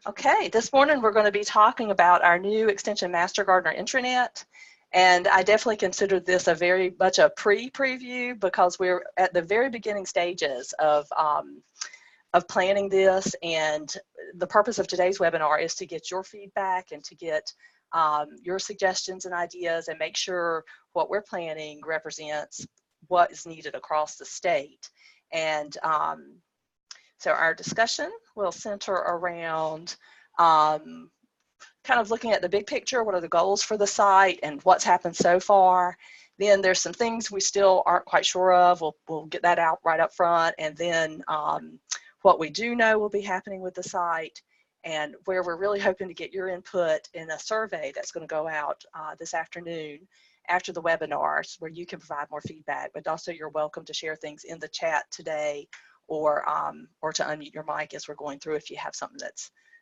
Okay, this morning we're going to be talking about our new Extension Master Gardener intranet. And I definitely consider this a very much a pre-preview because we're at the very beginning stages of planning this. And the purpose of today's webinar is to get your feedback and to get your suggestions and ideas and make sure what we're planning represents what is needed across the state. And so our discussion will center around kind of looking at the big picture, what are the goals for the site and what's happened so far. Then there's some things we still aren't quite sure of. We'll get that out right up front. And then what we do know will be happening with the site, and where we're really hoping to get your input in a survey that's going to go out this afternoon after the webinars, where you can provide more feedback, but also you're welcome to share things in the chat today or to unmute your mic as we're going through if you have something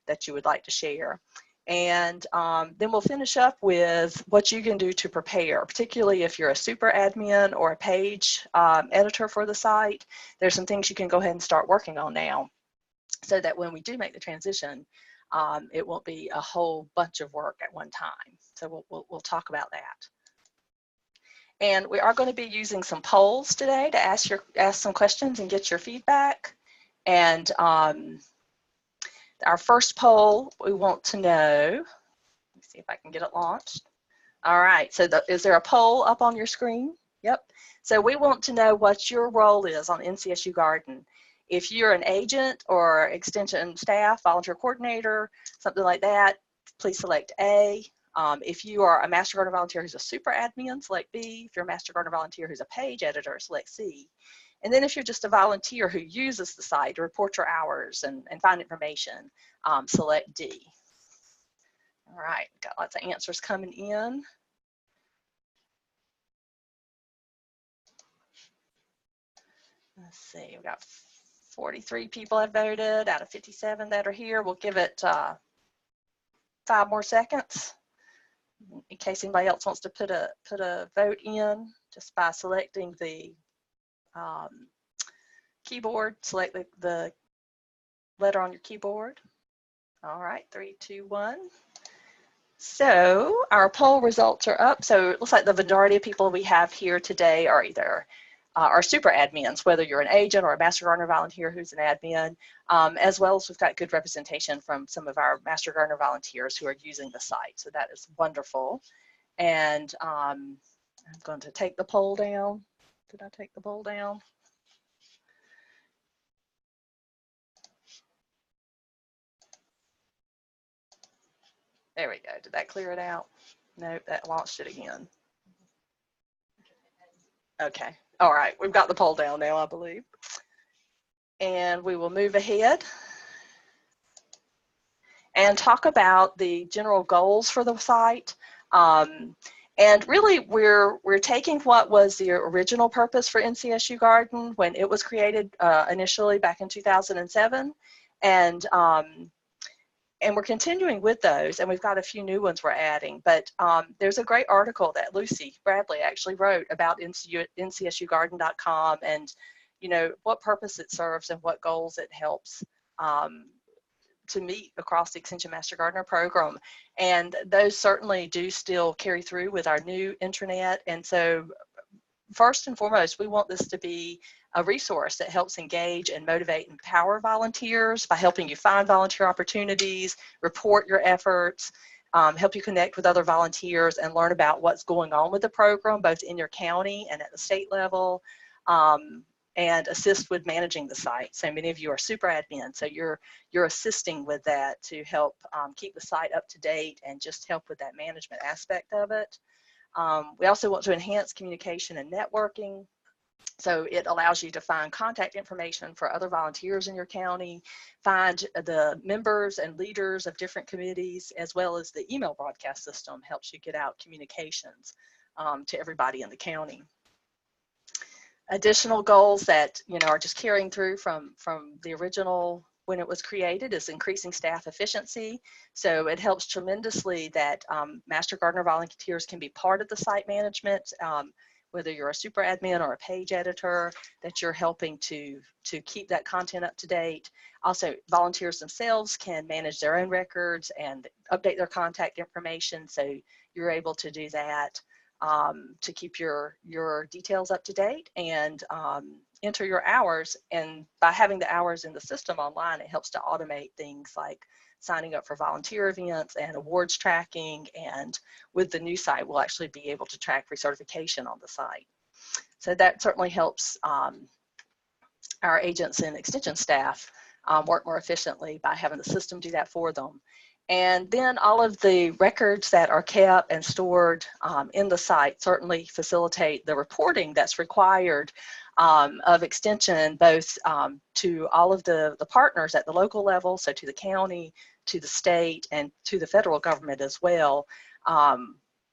that you would like to share. And then we'll finish up with what you can do to prepare, particularly if you're a super admin or a page editor for the site. There's some things you can go ahead and start working on now so that when we do make the transition, it won't be a whole bunch of work at one time. So we'll talk about that. And we are going to be using some polls today to ask some questions and get your feedback. And our first poll, we want to know, let me see if I can get it launched. All right, so is there a poll up on your screen? Yep. So we want to know what your role is on NCSU Garden. If you're an agent or extension staff, volunteer coordinator, something like that, please select A. If you are a Master Gardener volunteer who's a super admin, select B. If you're a Master Gardener volunteer who's a page editor, select C. And then if you're just a volunteer who uses the site to report your hours and find information, select D. All right, got lots of answers coming in. Let's see, we've got 43 people have voted out of 57 that are here. We'll give it 5 more seconds in case anybody else wants to put a vote in just by selecting the keyboard. Select the letter on your keyboard. All right, 3, 2, 1. So our poll results are up. So it looks like the majority of people we have here today are either are super admins, whether you're an agent or a Master Gardener volunteer who's an admin, as well as we've got good representation from some of our Master Gardener volunteers who are using the site. So that is wonderful. And I'm going to take the poll down. Did I take the poll down? There we go. Did that clear it out? Nope, that launched it again. Okay. All right. We've got the poll down now, I believe. And we will move ahead and talk about the general goals for the site. And really, we're taking what was the original purpose for NCSU Garden when it was created initially back in 2007. And we're continuing with those, and we've got a few new ones we're adding. But there's a great article that Lucy Bradley actually wrote about NCSUgarden.com and, you know, what purpose it serves and what goals it helps to meet across the Extension Master Gardener program. And those certainly do still carry through with our new intranet. And so first and foremost, we want this to be a resource that helps engage and motivate and empower volunteers by helping you find volunteer opportunities, report your efforts, help you connect with other volunteers and learn about what's going on with the program, both in your county and at the state level, and assist with managing the site. So many of you are super admin, so you're assisting with that to help keep the site up to date and just help with that management aspect of it. We also want to enhance communication and networking. So it allows you to find contact information for other volunteers in your county, find the members and leaders of different committees, as well as the email broadcast system helps you get out communications to everybody in the county. Additional goals that, you know, are just carrying through from the original when it was created is increasing staff efficiency. So it helps tremendously that Master Gardener volunteers can be part of the site management. whether you're a super admin or a page editor, that you're helping to keep that content up to date. Also, volunteers themselves can manage their own records and update their contact information, so you're able to do that to keep your details up to date and enter your hours. And by having the hours in the system online, it helps to automate things like signing up for volunteer events and awards tracking. And with the new site, we'll actually be able to track recertification on the site. So that certainly helps our agents and extension staff work more efficiently by having the system do that for them. And then all of the records that are kept and stored in the site certainly facilitate the reporting that's required of extension, both to all of the partners at the local level, so to the county, to the state, and to the federal government as well.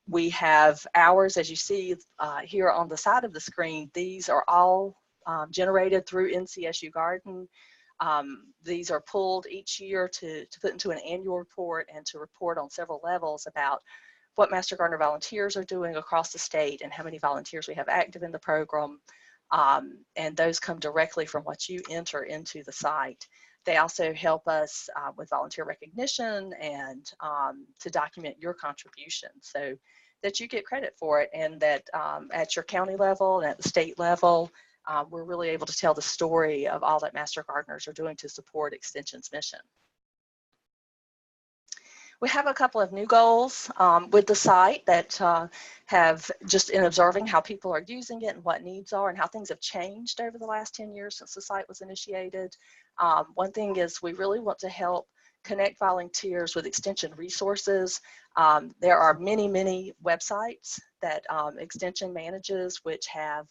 We have hours, as you see here on the side of the screen. These are all generated through NCSU Garden. These are pulled each year to put into an annual report and to report on several levels about what Master Gardener volunteers are doing across the state and how many volunteers we have active in the program. And those come directly from what you enter into the site. They also help us with volunteer recognition and to document your contribution so that you get credit for it, and that at your county level and at the state level, we're really able to tell the story of all that Master Gardeners are doing to support Extension's mission. We have a couple of new goals with the site that have, just in observing how people are using it and what needs are and how things have changed over the last 10 years since the site was initiated. One thing is we really want to help connect volunteers with Extension resources. There are many, many websites that Extension manages which have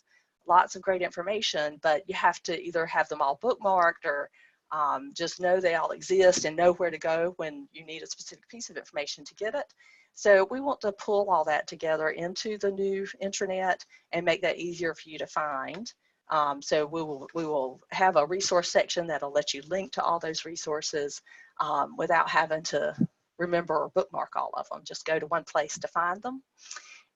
lots of great information, but you have to either have them all bookmarked or just know they all exist and know where to go when you need a specific piece of information to get it. So we want to pull all that together into the new intranet and make that easier for you to find. So we will have a resource section that'll let you link to all those resources without having to remember or bookmark all of them. Just go to one place to find them.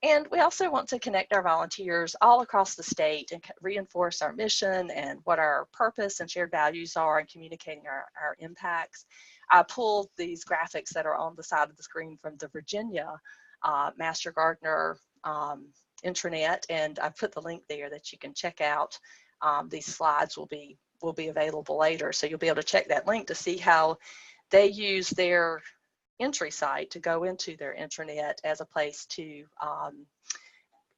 And we also want to connect our volunteers all across the state and reinforce our mission and what our purpose and shared values are in communicating our impacts. I pulled these graphics that are on the side of the screen from the Virginia Master Gardener intranet, and I've put the link there that you can check out. These slides will be available later, so you'll be able to check that link to see how they use their entry site to go into their intranet as a place to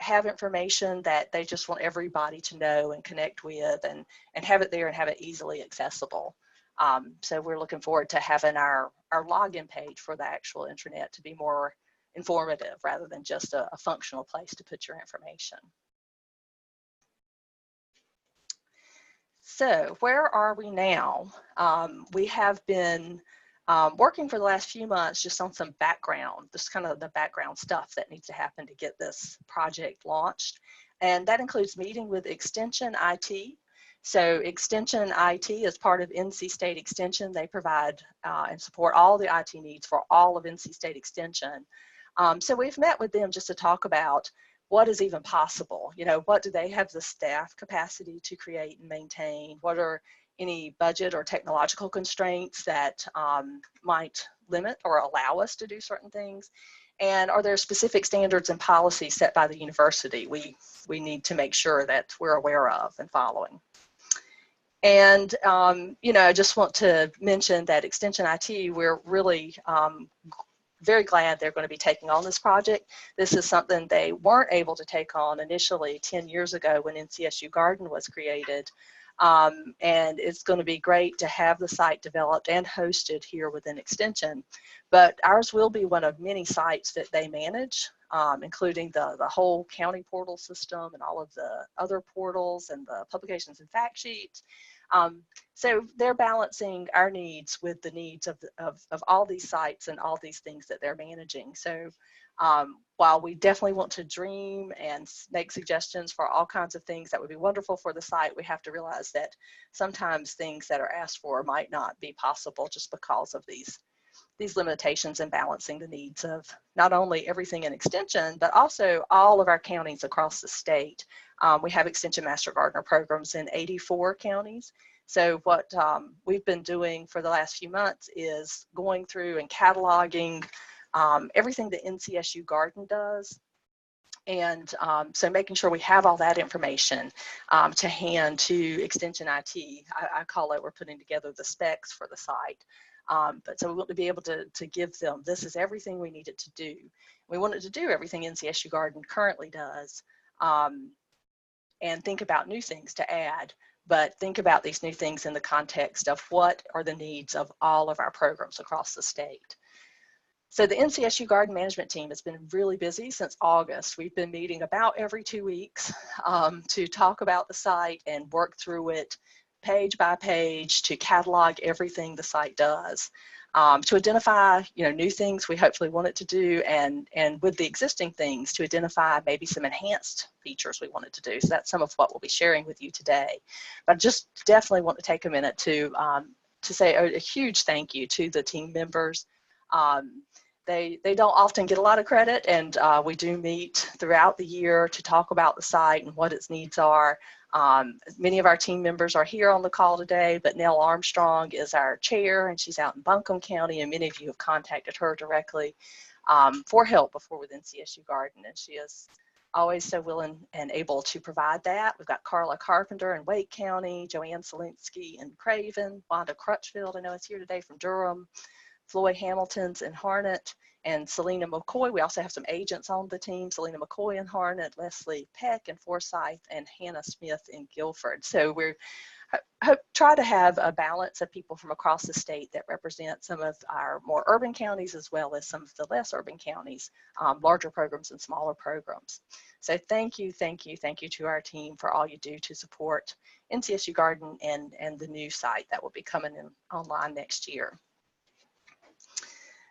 have information that they just want everybody to know and connect with, and have it there and have it easily accessible. So we're looking forward to having our login page for the actual intranet to be more informative rather than just a functional place to put your information. So where are we now? We have been working for the last few months just on some background, just kind of the background stuff that needs to happen to get this project launched. And that includes meeting with Extension IT. So Extension IT is part of NC State Extension. They provide and support all the IT needs for all of NC State Extension. So we've met with them just to talk about what is even possible. You know, what do they have the staff capacity to create and maintain? What are any budget or technological constraints that might limit or allow us to do certain things? And are there specific standards and policies set by the university we need to make sure that we're aware of and following? And, you know, I just want to mention that Extension IT, we're really very glad they're going to be taking on this project. This is something they weren't able to take on initially 10 years ago when NCSU Garden was created. And it's going to be great to have the site developed and hosted here within Extension. But ours will be one of many sites that they manage, including the whole county portal system and all of the other portals and the publications and fact sheets. So they're balancing our needs with the needs of all these sites and all these things that they're managing. So while we definitely want to dream and make suggestions for all kinds of things that would be wonderful for the site, we have to realize that sometimes things that are asked for might not be possible just because of these these limitations in balancing the needs of not only everything in Extension, but also all of our counties across the state. We have Extension Master Gardener programs in 84 counties. So what we've been doing for the last few months is going through and cataloging everything that NCSU Garden does. And so making sure we have all that information to hand to Extension IT. I call it, we're putting together the specs for the site. But so we want to be able to give them, this is everything we need it to do. We want it to do everything NCSU Garden currently does, and think about new things to add, but think about these new things in the context of what are the needs of all of our programs across the state. So the NCSU Garden Management Team has been really busy since August. We've been meeting about every 2 weeks to talk about the site and work through it page by page to catalog everything the site does, to identify new things we hopefully want it to do, and with the existing things to identify maybe some enhanced features we want it to do. So that's some of what we'll be sharing with you today. But I just definitely want to take a minute to say a huge thank you to the team members. They don't often get a lot of credit, and we do meet throughout the year to talk about the site and what its needs are. Many of our team members are here on the call today, but Nell Armstrong is our chair, and she's out in Buncombe County, and many of you have contacted her directly for help before with NCSU Garden, and she is always so willing and able to provide that. We've got Carla Carpenter in Wake County, Joanne Selinsky in Craven, Wanda Crutchfield, I know is here today from Durham, Floyd Hamilton's in Harnett, and Selena McCoy. We also have some agents on the team, Selena McCoy in Harnett, Leslie Peck in Forsyth, and Hannah Smith in Guilford. So we're try to have a balance of people from across the state that represent some of our more urban counties as well as some of the less urban counties, larger programs and smaller programs. So thank you to our team for all you do to support NCSU Garden and the new site that will be coming in online next year.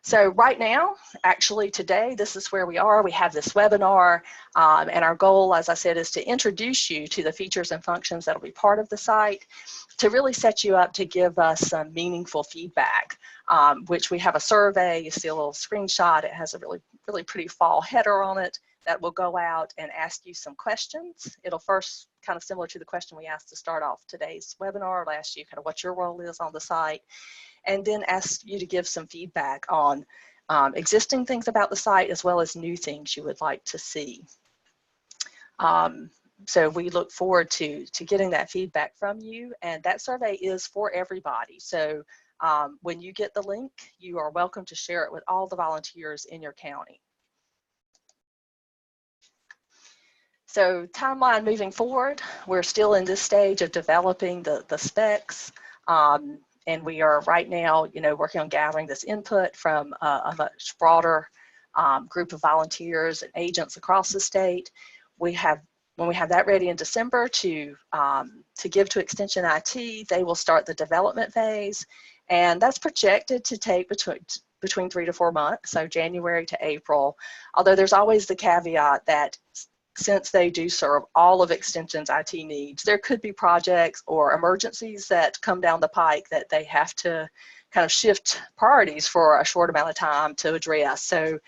So right now, actually today, this is where we are. We have this webinar, and our goal, as I said, is to introduce you to the features and functions that will be part of the site, to really set you up to give us some meaningful feedback, which we have a survey. You see a little screenshot. It has a really pretty fall header on it that will go out and ask you some questions. It'll first, kind of similar to the question we asked to start off today's webinar, it'll ask you kind of what your role is on the site, and then ask you to give some feedback on existing things about the site as well as new things you would like to see. So we look forward to getting that feedback from you, and that survey is for everybody. So when you get the link, you are welcome to share it with all the volunteers in your county. So timeline moving forward, we're still in this stage of developing the specs. And we are right now, working on gathering this input from a much broader group of volunteers and agents across the state. When we have that ready in December to give to Extension IT, they will start the development phase, and that's projected to take between 3 to 4 months, so January to April. Although there's always the caveat that since they do serve all of Extension's IT needs, there could be projects or emergencies that come down the pike that they have to kind of shift priorities for a short amount of time to address. So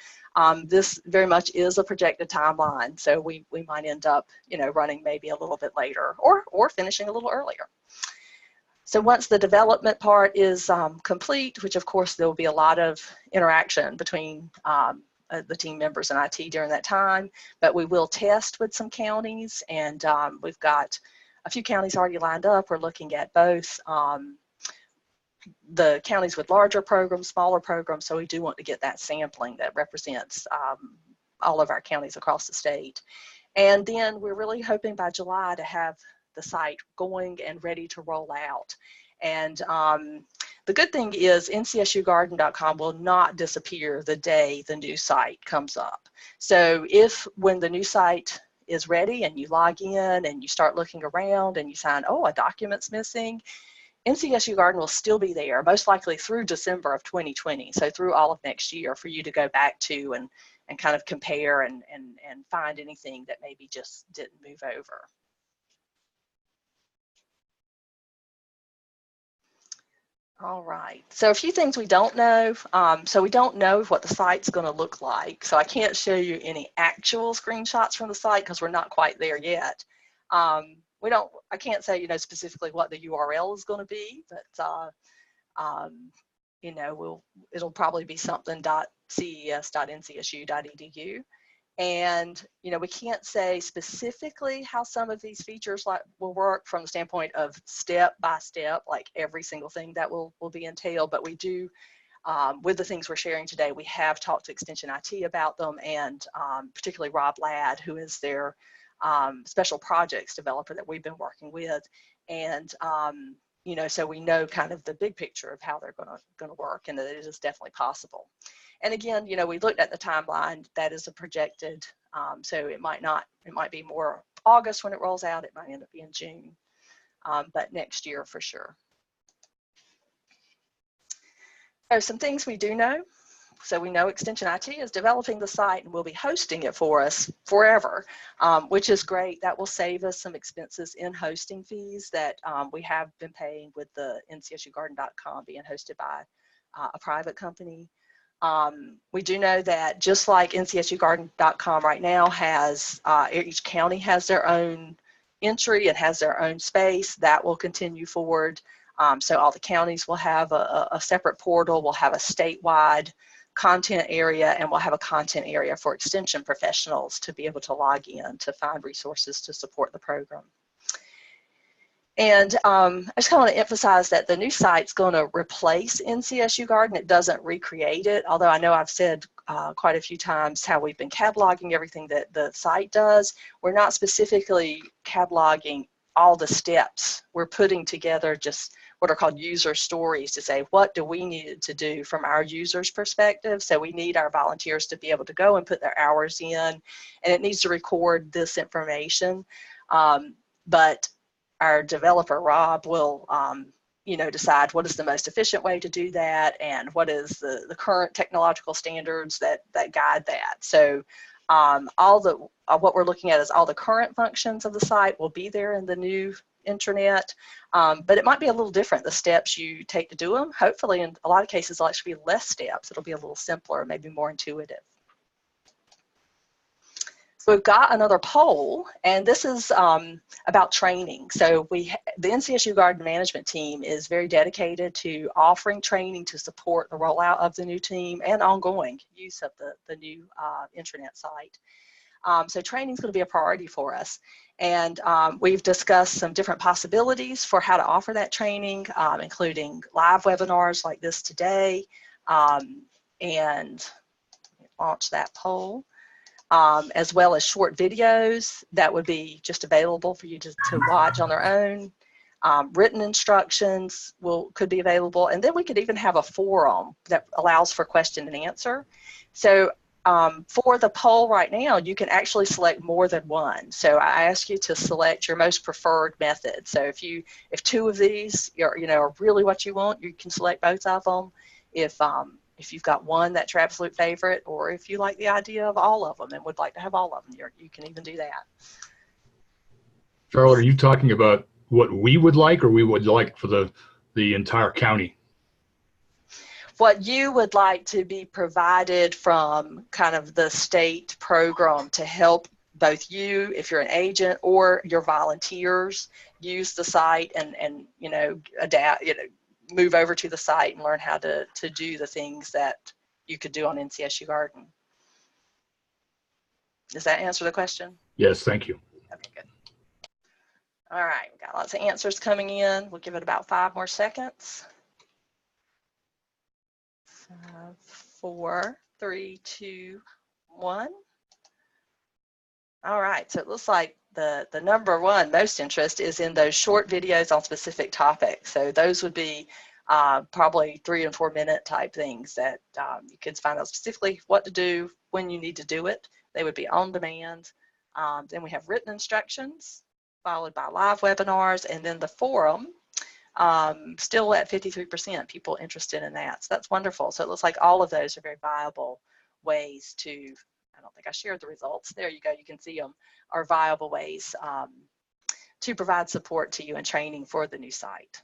this very much is a projected timeline. So we might end up, running maybe a little bit later or finishing a little earlier. So once the development part is complete, which of course there will be a lot of interaction between the team members and IT during that time, but we will test with some counties, and we've got a few counties already lined up. We're looking at both the counties with larger programs, smaller programs, so we do want to get that sampling that represents all of our counties across the state. And then we're really hoping by July to have the site going and ready to roll out. And the good thing is ncsugarden.com will not disappear the day the new site comes up. So when the new site is ready and you log in and you start looking around and you find, oh, a document's missing, NCSU Garden will still be there, most likely through December of 2020, so through all of next year, for you to go back to and kind of compare and find anything that maybe just didn't move over. All right, so a few things we don't know. So we don't know what the site's going to look like. So I can't show you any actual screenshots from the site because we're not quite there yet. I can't say, specifically what the URL is going to be, but, it'll probably be something .ces.ncsu.edu. And, we can't say specifically how some of these features will work from the standpoint of step by step, like every single thing that will be entailed, but we do, with the things we're sharing today, we have talked to Extension IT about them, and particularly Rob Ladd, who is their special projects developer that we've been working with. And, so we know kind of the big picture of how they're going to work, and that it is definitely possible. And again, we looked at the timeline. That is a projected, so it might be more August when it rolls out. It might end up being June, but next year for sure. So some things we do know. So we know Extension IT is developing the site and will be hosting it for us forever, which is great. That will save us some expenses in hosting fees that we have been paying with the ncsugarden.com being hosted by a private company. We do know that just like ncsugarden.com right now has, each county has their own entry and has their own space, that will continue forward. So all the counties will have a separate portal, we'll have a statewide content area, and we'll have a content area for extension professionals to be able to log in to find resources to support the program. And I just kind of want to emphasize that the new site's going to replace NCSU Garden. It doesn't recreate it, although I know I've said quite a few times how we've been cataloging everything that the site does. We're not specifically cataloging all the steps. We're putting together just what are called user stories to say, what do we need to do from our users' perspective? So we need our volunteers to be able to go and put their hours in, and it needs to record this information. But our developer, Rob, will decide what is the most efficient way to do that and what is the current technological standards that guide that. So what we're looking at is all the current functions of the site will be there in the new intranet, but it might be a little different, the steps you take to do them. Hopefully, in a lot of cases, it'll actually be less steps. It'll be a little simpler, maybe more intuitive. So we've got another poll, and this is about training. So the NCSU Garden Management Team is very dedicated to offering training to support the rollout of the new team and ongoing use of the new intranet site. So training is going to be a priority for us. And we've discussed some different possibilities for how to offer that training, including live webinars like this today, and launch that poll, as well as short videos that would be just available for you to watch on their own. Written instructions could be available, and then we could even have a forum that allows for question and answer. So for the poll right now, you can actually select more than one. So I ask you to select your most preferred method. So if two of these are really what you want, you can select both of them. If you've got one that's your absolute favorite, or if you like the idea of all of them and would like to have all of them, you can even do that. Charlotte, are you talking about what we would like, or we would like for the entire county? What you would like to be provided from kind of the state program to help both you, if you're an agent, or your volunteers use the site and adapt, move over to the site and learn how to do the things that you could do on NCSU Garden. Does that answer the question? Yes, thank you. Okay, good. All right, we've got lots of answers coming in. We'll give it about 5 more seconds. 5, 4, 3, 2, 1. All right, so it looks like the number one most interest is in those short videos on specific topics. So those would be probably 3 and 4 minute type things that you kids find out specifically what to do when you need to do it. They would be on demand. Then we have written instructions, followed by live webinars, and then the forum, still at 53% people interested in that. So that's wonderful. So it looks like all of those are very viable ways to, I don't think I shared the results. There you go, you can see them, are viable ways to provide support to you and training for the new site.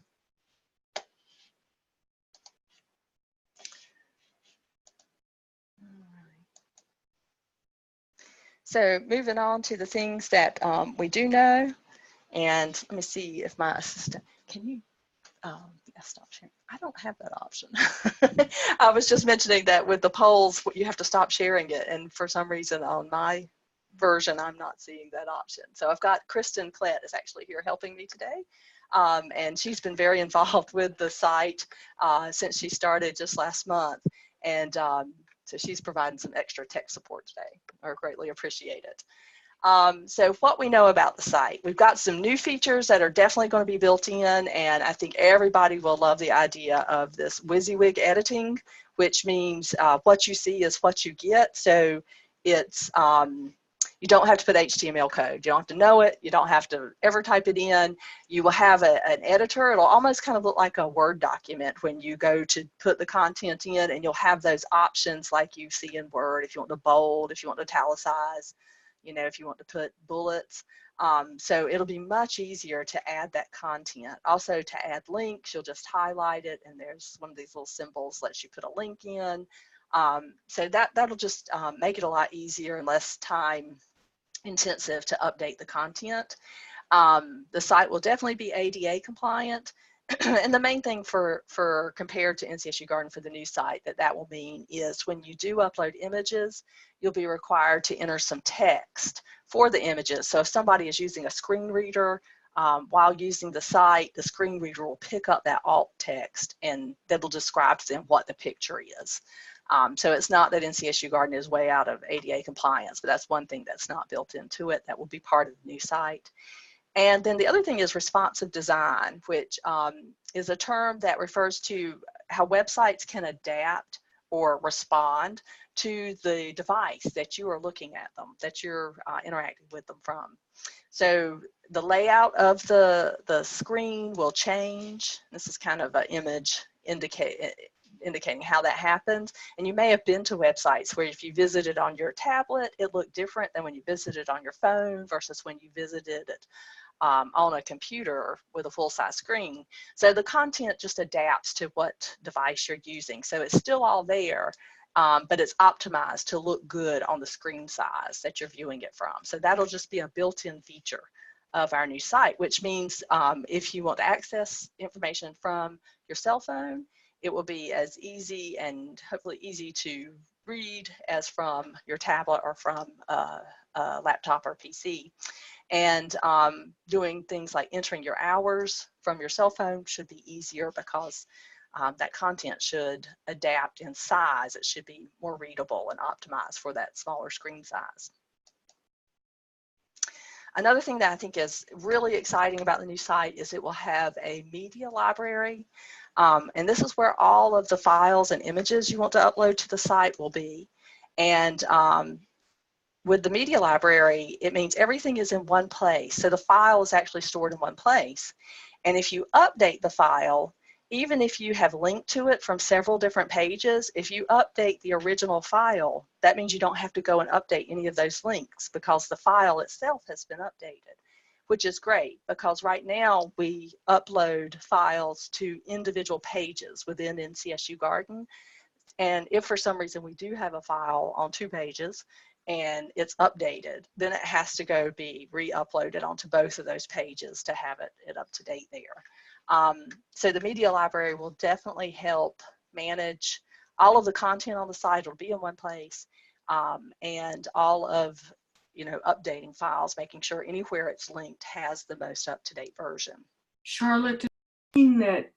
So moving on to the things that we do know, and let me see if my assistant, can you, yeah, stop sharing. I don't have that option. I was just mentioning that with the polls, you have to stop sharing it. And for some reason on my version, I'm not seeing that option. So I've got Kristen Klett is actually here helping me today. And she's been very involved with the site since she started just last month. And so she's providing some extra tech support today. I greatly appreciate it. So what we know about the site, we've got some new features that are definitely going to be built in, and I think everybody will love the idea of this WYSIWYG editing, which means what you see is what you get. So it's, you don't have to put HTML code. You don't have to know it. You don't have to ever type it in. You will have an editor. It'll almost kind of look like a Word document when you go to put the content in, and you'll have those options like you see in Word if you want to bold, if you want to italicize, you know, if you want to put bullets. So it'll be much easier to add that content. Also to add links, you'll just highlight it, and there's one of these little symbols lets you put a link in. So that'll just make it a lot easier and less time intensive to update the content. The site will definitely be ADA compliant. And the main thing for compared to NCSU Garden for the new site that will mean is when you do upload images, you'll be required to enter some text for the images. So if somebody is using a screen reader while using the site, the screen reader will pick up that alt text and that'll describe to them what the picture is. So it's not that NCSU Garden is way out of ADA compliance, but that's one thing that's not built into it. That will be part of the new site. And then the other thing is responsive design, which is a term that refers to how websites can adapt or respond to the device that you are looking at them, that you're interacting with them from. So the layout of the screen will change. This is kind of an image indicating how that happens. And you may have been to websites where if you visited on your tablet, it looked different than when you visited on your phone versus when you visited it on a computer with a full-size screen. So the content just adapts to what device you're using. So it's still all there, but it's optimized to look good on the screen size that you're viewing it from. So that'll just be a built-in feature of our new site, which means if you want to access information from your cell phone, it will be as easy and hopefully easy to read as from your tablet or from a laptop or PC. And doing things like entering your hours from your cell phone should be easier because that content should adapt in size. It should be more readable and optimized for that smaller screen size. Another thing that I think is really exciting about the new site is it will have a media library. And this is where all of the files and images you want to upload to the site will be. And with the media library, it means everything is in one place. So the file is actually stored in one place. And if you update the file, even if you have linked to it from several different pages, if you update the original file, that means you don't have to go and update any of those links because the file itself has been updated, which is great because right now we upload files to individual pages within NCSU Garden. And if for some reason we do have a file on 2 pages, and it's updated, then it has to go be re-uploaded onto both of those pages to have it up to date there. So the media library will definitely help manage all of the content on the site. Will be in one place, and all of updating files, making sure anywhere it's linked has the most up-to-date version. Charlotte, does it mean that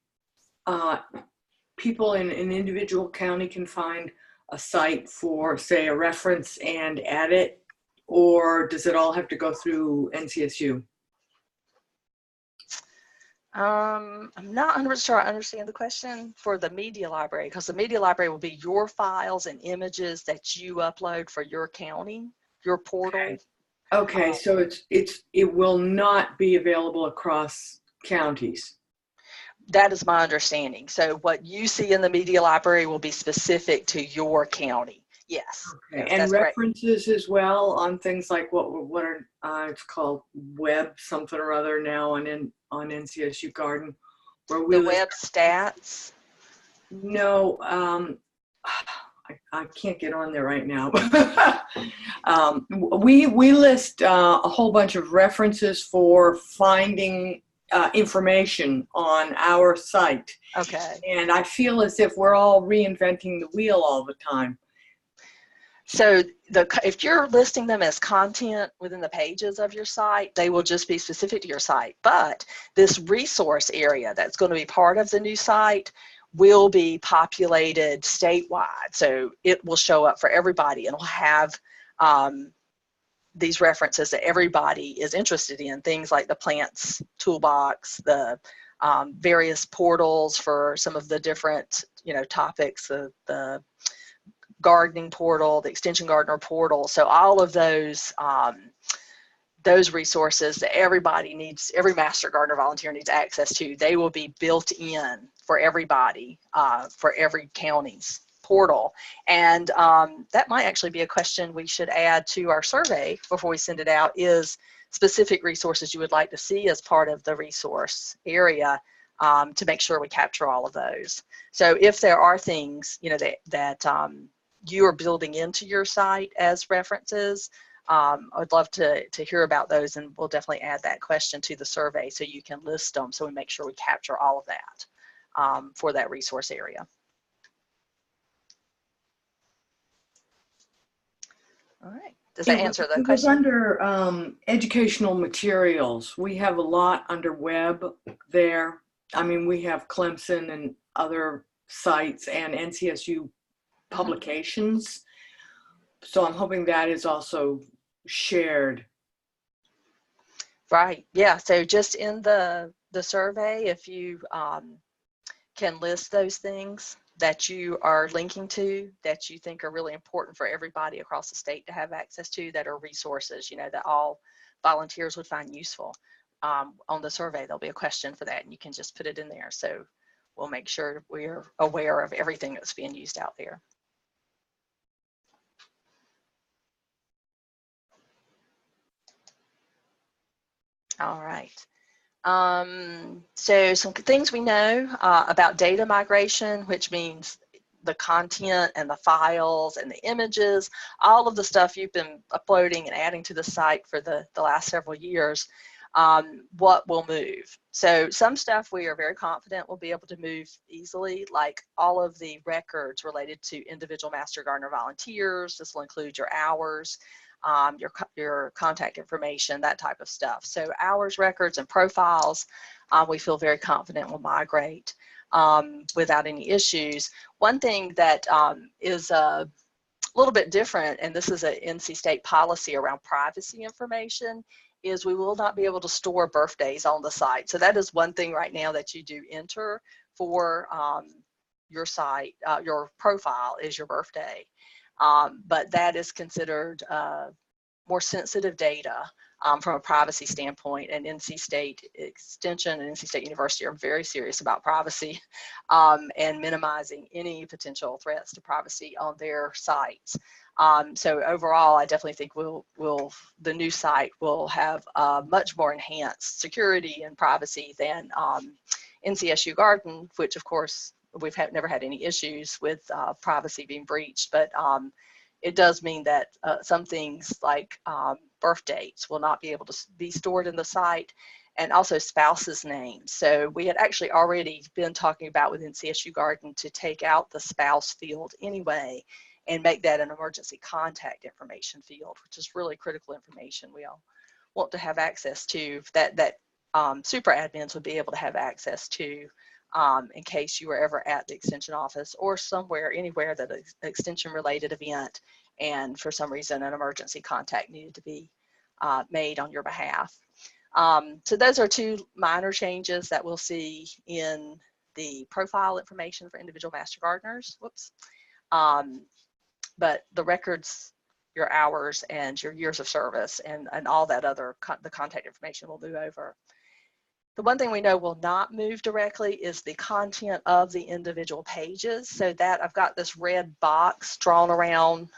people in an individual county can find a site for, say, a reference and add it, or does it all have to go through NCSU? I'm not 100% sure I understand the question for the media library, because the media library will be your files and images that you upload for your county, your portal. Okay, so it will not be available across counties. That is my understanding. So what you see in the media library will be specific to your county. Yes. Okay. Yes, and references correct. as well on things like what are it's called web something or other now on NCSU Garden, where we the web stats. No, I can't get on there right now. We list a whole bunch of references for finding information on our site. Okay. And I feel as if we're all reinventing the wheel all the time. So if you're listing them as content within the pages of your site, they will just be specific to your site. But this resource area that's going to be part of the new site will be populated statewide. So it will show up for everybody and will have these references that everybody is interested in, things like the plants toolbox, the various portals for some of the different topics, the gardening portal, the extension gardener portal. So all of those resources that everybody needs, every master gardener volunteer needs access to, they will be built in for everybody, for every county's portal. And that might actually be a question we should add to our survey before we send it out, is specific resources you would like to see as part of the resource area, to make sure we capture all of those. So if there are things that you are building into your site as references, I'd love to hear about those, and we'll definitely add that question to the survey so you can list them, so we make sure we capture all of that for that resource area. All right. Does that answer the question? It was under educational materials. We have a lot under web there. I mean, we have Clemson and other sites and NCSU publications. So I'm hoping that is also shared. Right. Yeah. So just in the survey, if you can list those things that you are linking to that you think are really important for everybody across the state to have access to, that are resources, that all volunteers would find useful. On the survey, there'll be a question for that, and you can just put it in there. So we'll make sure we're aware of everything that's being used out there. All right. So some things we know about data migration, which means the content and the files and the images, all of the stuff you've been uploading and adding to the site for the last several years, what will move. So some stuff we are very confident will be able to move easily, like all of the records related to individual Master Gardener volunteers. This will include your hours, your contact information, that type of stuff. So hours, records, and profiles, we feel very confident will migrate without any issues. One thing that is a little bit different, and this is an NC State policy around privacy information, is we will not be able to store birthdays on the site. So that is one thing right now that you do enter for your site, your profile is your birthday. But that is considered more sensitive data from a privacy standpoint, and NC State Extension and NC State University are very serious about privacy and minimizing any potential threats to privacy on their sites. So overall, I definitely think the new site will have much more enhanced security and privacy than NCSU Garden, which of course we've never had any issues with privacy being breached, but it does mean that some things like birth dates will not be able to be stored in the site, and also spouses' names. So we had actually already been talking about within CSU Garden to take out the spouse field anyway and make that an emergency contact information field, which is really critical information we all want to have access to, that super admins would be able to have access to in case you were ever at the extension office or somewhere, anywhere that an extension related event, and for some reason an emergency contact needed to be made on your behalf. So those are two minor changes that we'll see in the profile information for individual Master Gardeners. Whoops. But the records, your hours, and your years of service, and all that other, the contact information will move over. The one thing we know will not move directly is the content of the individual pages. So that I've got this red box drawn around.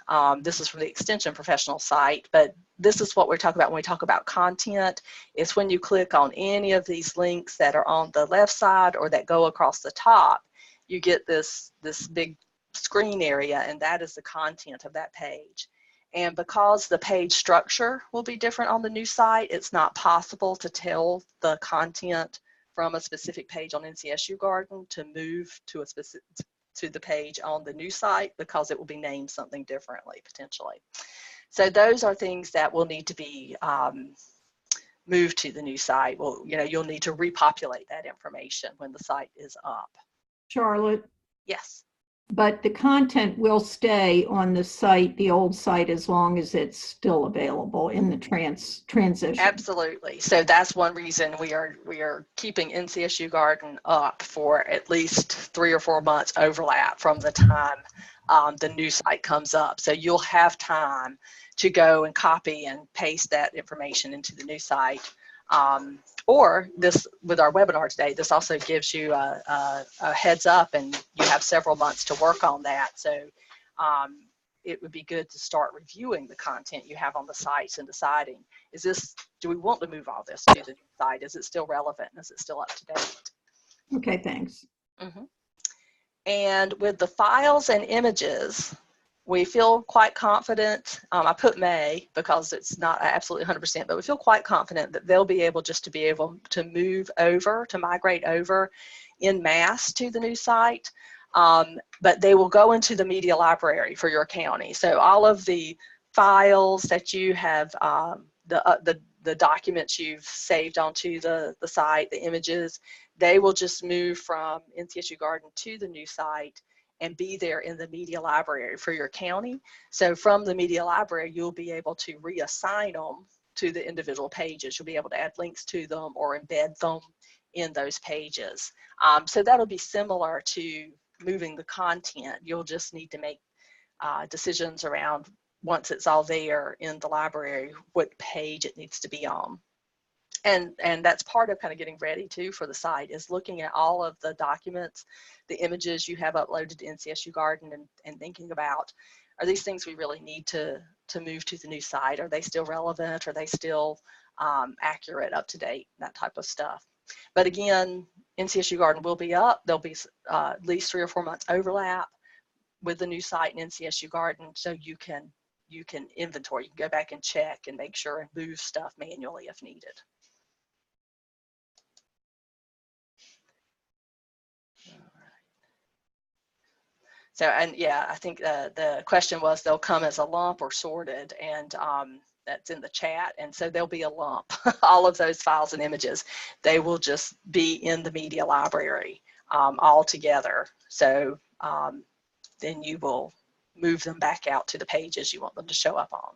This is from the Extension Professional site, but this is what we're talking about when we talk about content. It's when you click on any of these links that are on the left side or that go across the top, you get this big screen area, and that is the content of that page. And because the page structure will be different on the new site, it's not possible to tell the content from a specific page on NCSU Garden to move to the page on the new site, because it will be named something differently potentially. So those are things that will need to be moved to the new site. Well, you'll need to repopulate that information when the site is up. Charlotte? Yes. But the content will stay on the site, the old site, as long as it's still available in the transition. Absolutely. So that's one reason we are keeping NCSU Garden up for at least 3 or 4 months overlap from the time the new site comes up. So you'll have time to go and copy and paste that information into the new site. Or this, with our webinar today, this also gives you a heads up, and you have several months to work on that. So it would be good to start reviewing the content you have on the sites and deciding, do we want to move all this to the new site? Is it still relevant? Is it still up to date? Okay, thanks. Mm-hmm. And with the files and images, we feel quite confident. I put may because it's not absolutely 100%, but we feel quite confident that they'll be able to migrate over en masse to the new site. But they will go into the media library for your county. So all of the files that you have, the documents you've saved onto the site, the images, they will just move from NCSU Garden to the new site and be there in the media library for your county. So from the media library, you'll be able to reassign them to the individual pages. You'll be able to add links to them or embed them in those pages. So that'll be similar to moving the content. You'll just need to make decisions around, once it's all there in the library, what page it needs to be on. And that's part of kind of getting ready too for the site, is looking at all of the documents, the images you have uploaded to NCSU Garden, and thinking about, are these things we really need to move to the new site? Are they still relevant? Are they still accurate, up to date, that type of stuff? But again, NCSU Garden will be up. There'll be at least 3 or 4 months overlap with the new site and NCSU Garden, so you can inventory, you can go back and check and make sure and move stuff manually if needed. So, and yeah, I think the question was, they'll come as a lump or sorted, and that's in the chat. And so there'll be a lump. All of those files and images, they will just be in the media library all together. So then you will move them back out to the pages you want them to show up on.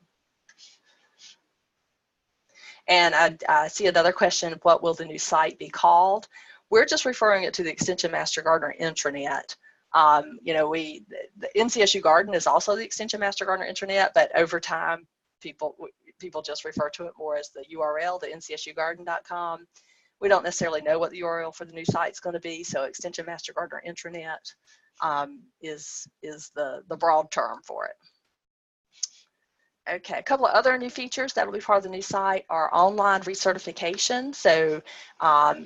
And I see another question, what will the new site be called? We're just referring it to the Extension Master Gardener intranet. The NCSU Garden is also the Extension Master Gardener intranet, but over time, people just refer to it more as the URL, the ncsugarden.com. We don't necessarily know what the URL for the new site is going to be, so Extension Master Gardener intranet is the broad term for it. Okay, a couple of other new features that will be part of the new site are online recertification. So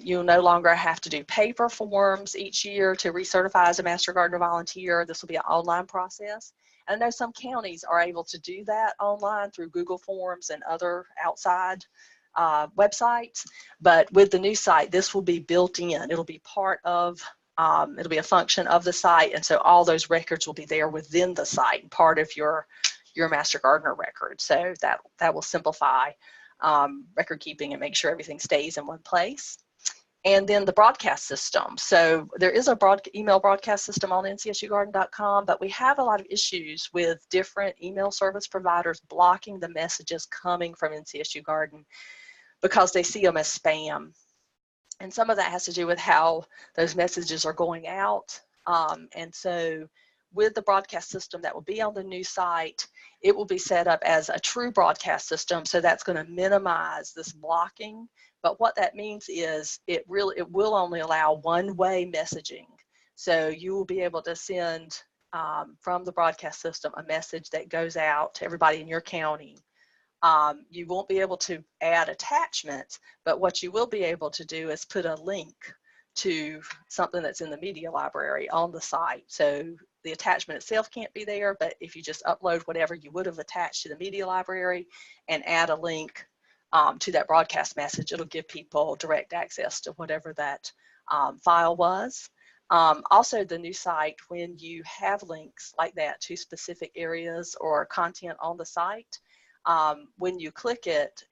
you'll no longer have to do paper forms each year to recertify as a Master Gardener volunteer. This will be an online process. And I know some counties are able to do that online through Google Forms and other outside websites. But with the new site, this will be built in. It'll be part of, it'll be a function of the site. And so all those records will be there within the site, part of your Master Gardener record. So that will simplify record keeping and make sure everything stays in one place. And then the broadcast system. So there is a email broadcast system on ncsugarden.com, but we have a lot of issues with different email service providers blocking the messages coming from NCSU Garden because they see them as spam. And some of that has to do with how those messages are going out. And so with the broadcast system that will be on the new site, it will be set up as a true broadcast system. So that's going to minimize this blocking. But what that means is it will only allow one-way messaging. So you will be able to send from the broadcast system a message that goes out to everybody in your county. You won't be able to add attachments, but what you will be able to do is put a link to something that's in the media library on the site. So the attachment itself can't be there, but if you just upload whatever you would have attached to the media library and add a link to that broadcast message, it'll give people direct access to whatever that file was. Also, the new site, when you have links like that to specific areas or content on the site, when you click it,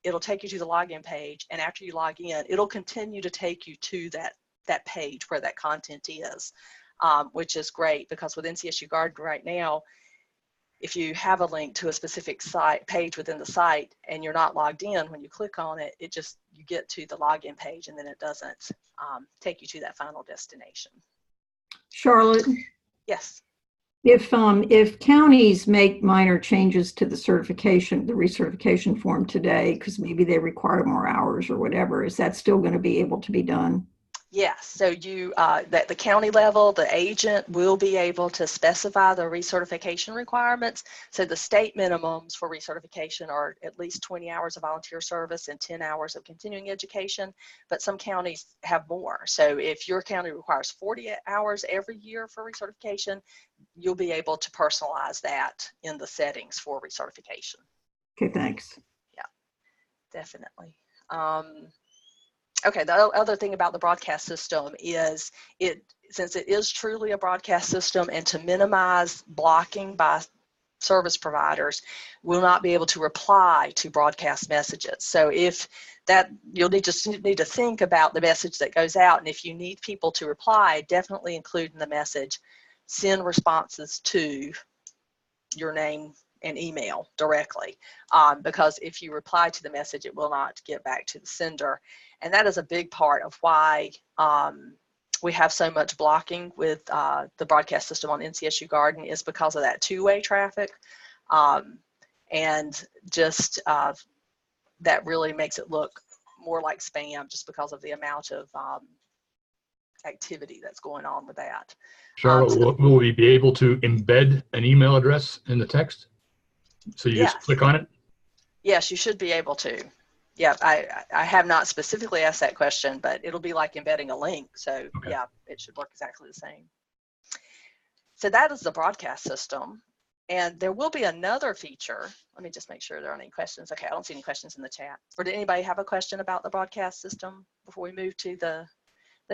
it'll take you to the login page, and after you log in, it'll continue to take you to that page where that content is, which is great, because with NCSU Garden right now, if you have a link to a specific site page within the site and you're not logged in, when you click on it, you get to the login page, and then it doesn't take you to that final destination. Charlotte, Yes. if counties make minor changes to the recertification form today, because maybe they require more hours or whatever, is that still going to be able to be done? Yes, so at the county level, the agent will be able to specify the recertification requirements. So the state minimums for recertification are at least 20 hours of volunteer service and 10 hours of continuing education, but some counties have more. So if your county requires 40 hours every year for recertification, you'll be able to personalize that in the settings for recertification. Okay, thanks. Yeah, definitely. Okay, the other thing about the broadcast system is since it is truly a broadcast system, and to minimize blocking by service providers, will not be able to reply to broadcast messages. So if that, you'll need to think about the message that goes out, and if you need people to reply, definitely include in the message, send responses to your name and email directly, because if you reply to the message, it will not get back to the sender. And that is a big part of why we have so much blocking with the broadcast system on NCSU Garden, is because of that two-way traffic. And just that really makes it look more like spam, just because of the amount of activity that's going on with that. Charlotte, will we be able to embed an email address in the text? So you just click on it? Yes, you should be able to. Yeah, I have not specifically asked that question, but it'll be like embedding a link. So okay. Yeah, it should work exactly the same. So that is the broadcast system. And there will be another feature. Let me just make sure there aren't any questions. Okay, I don't see any questions in the chat. Or did anybody have a question about the broadcast system before we move to the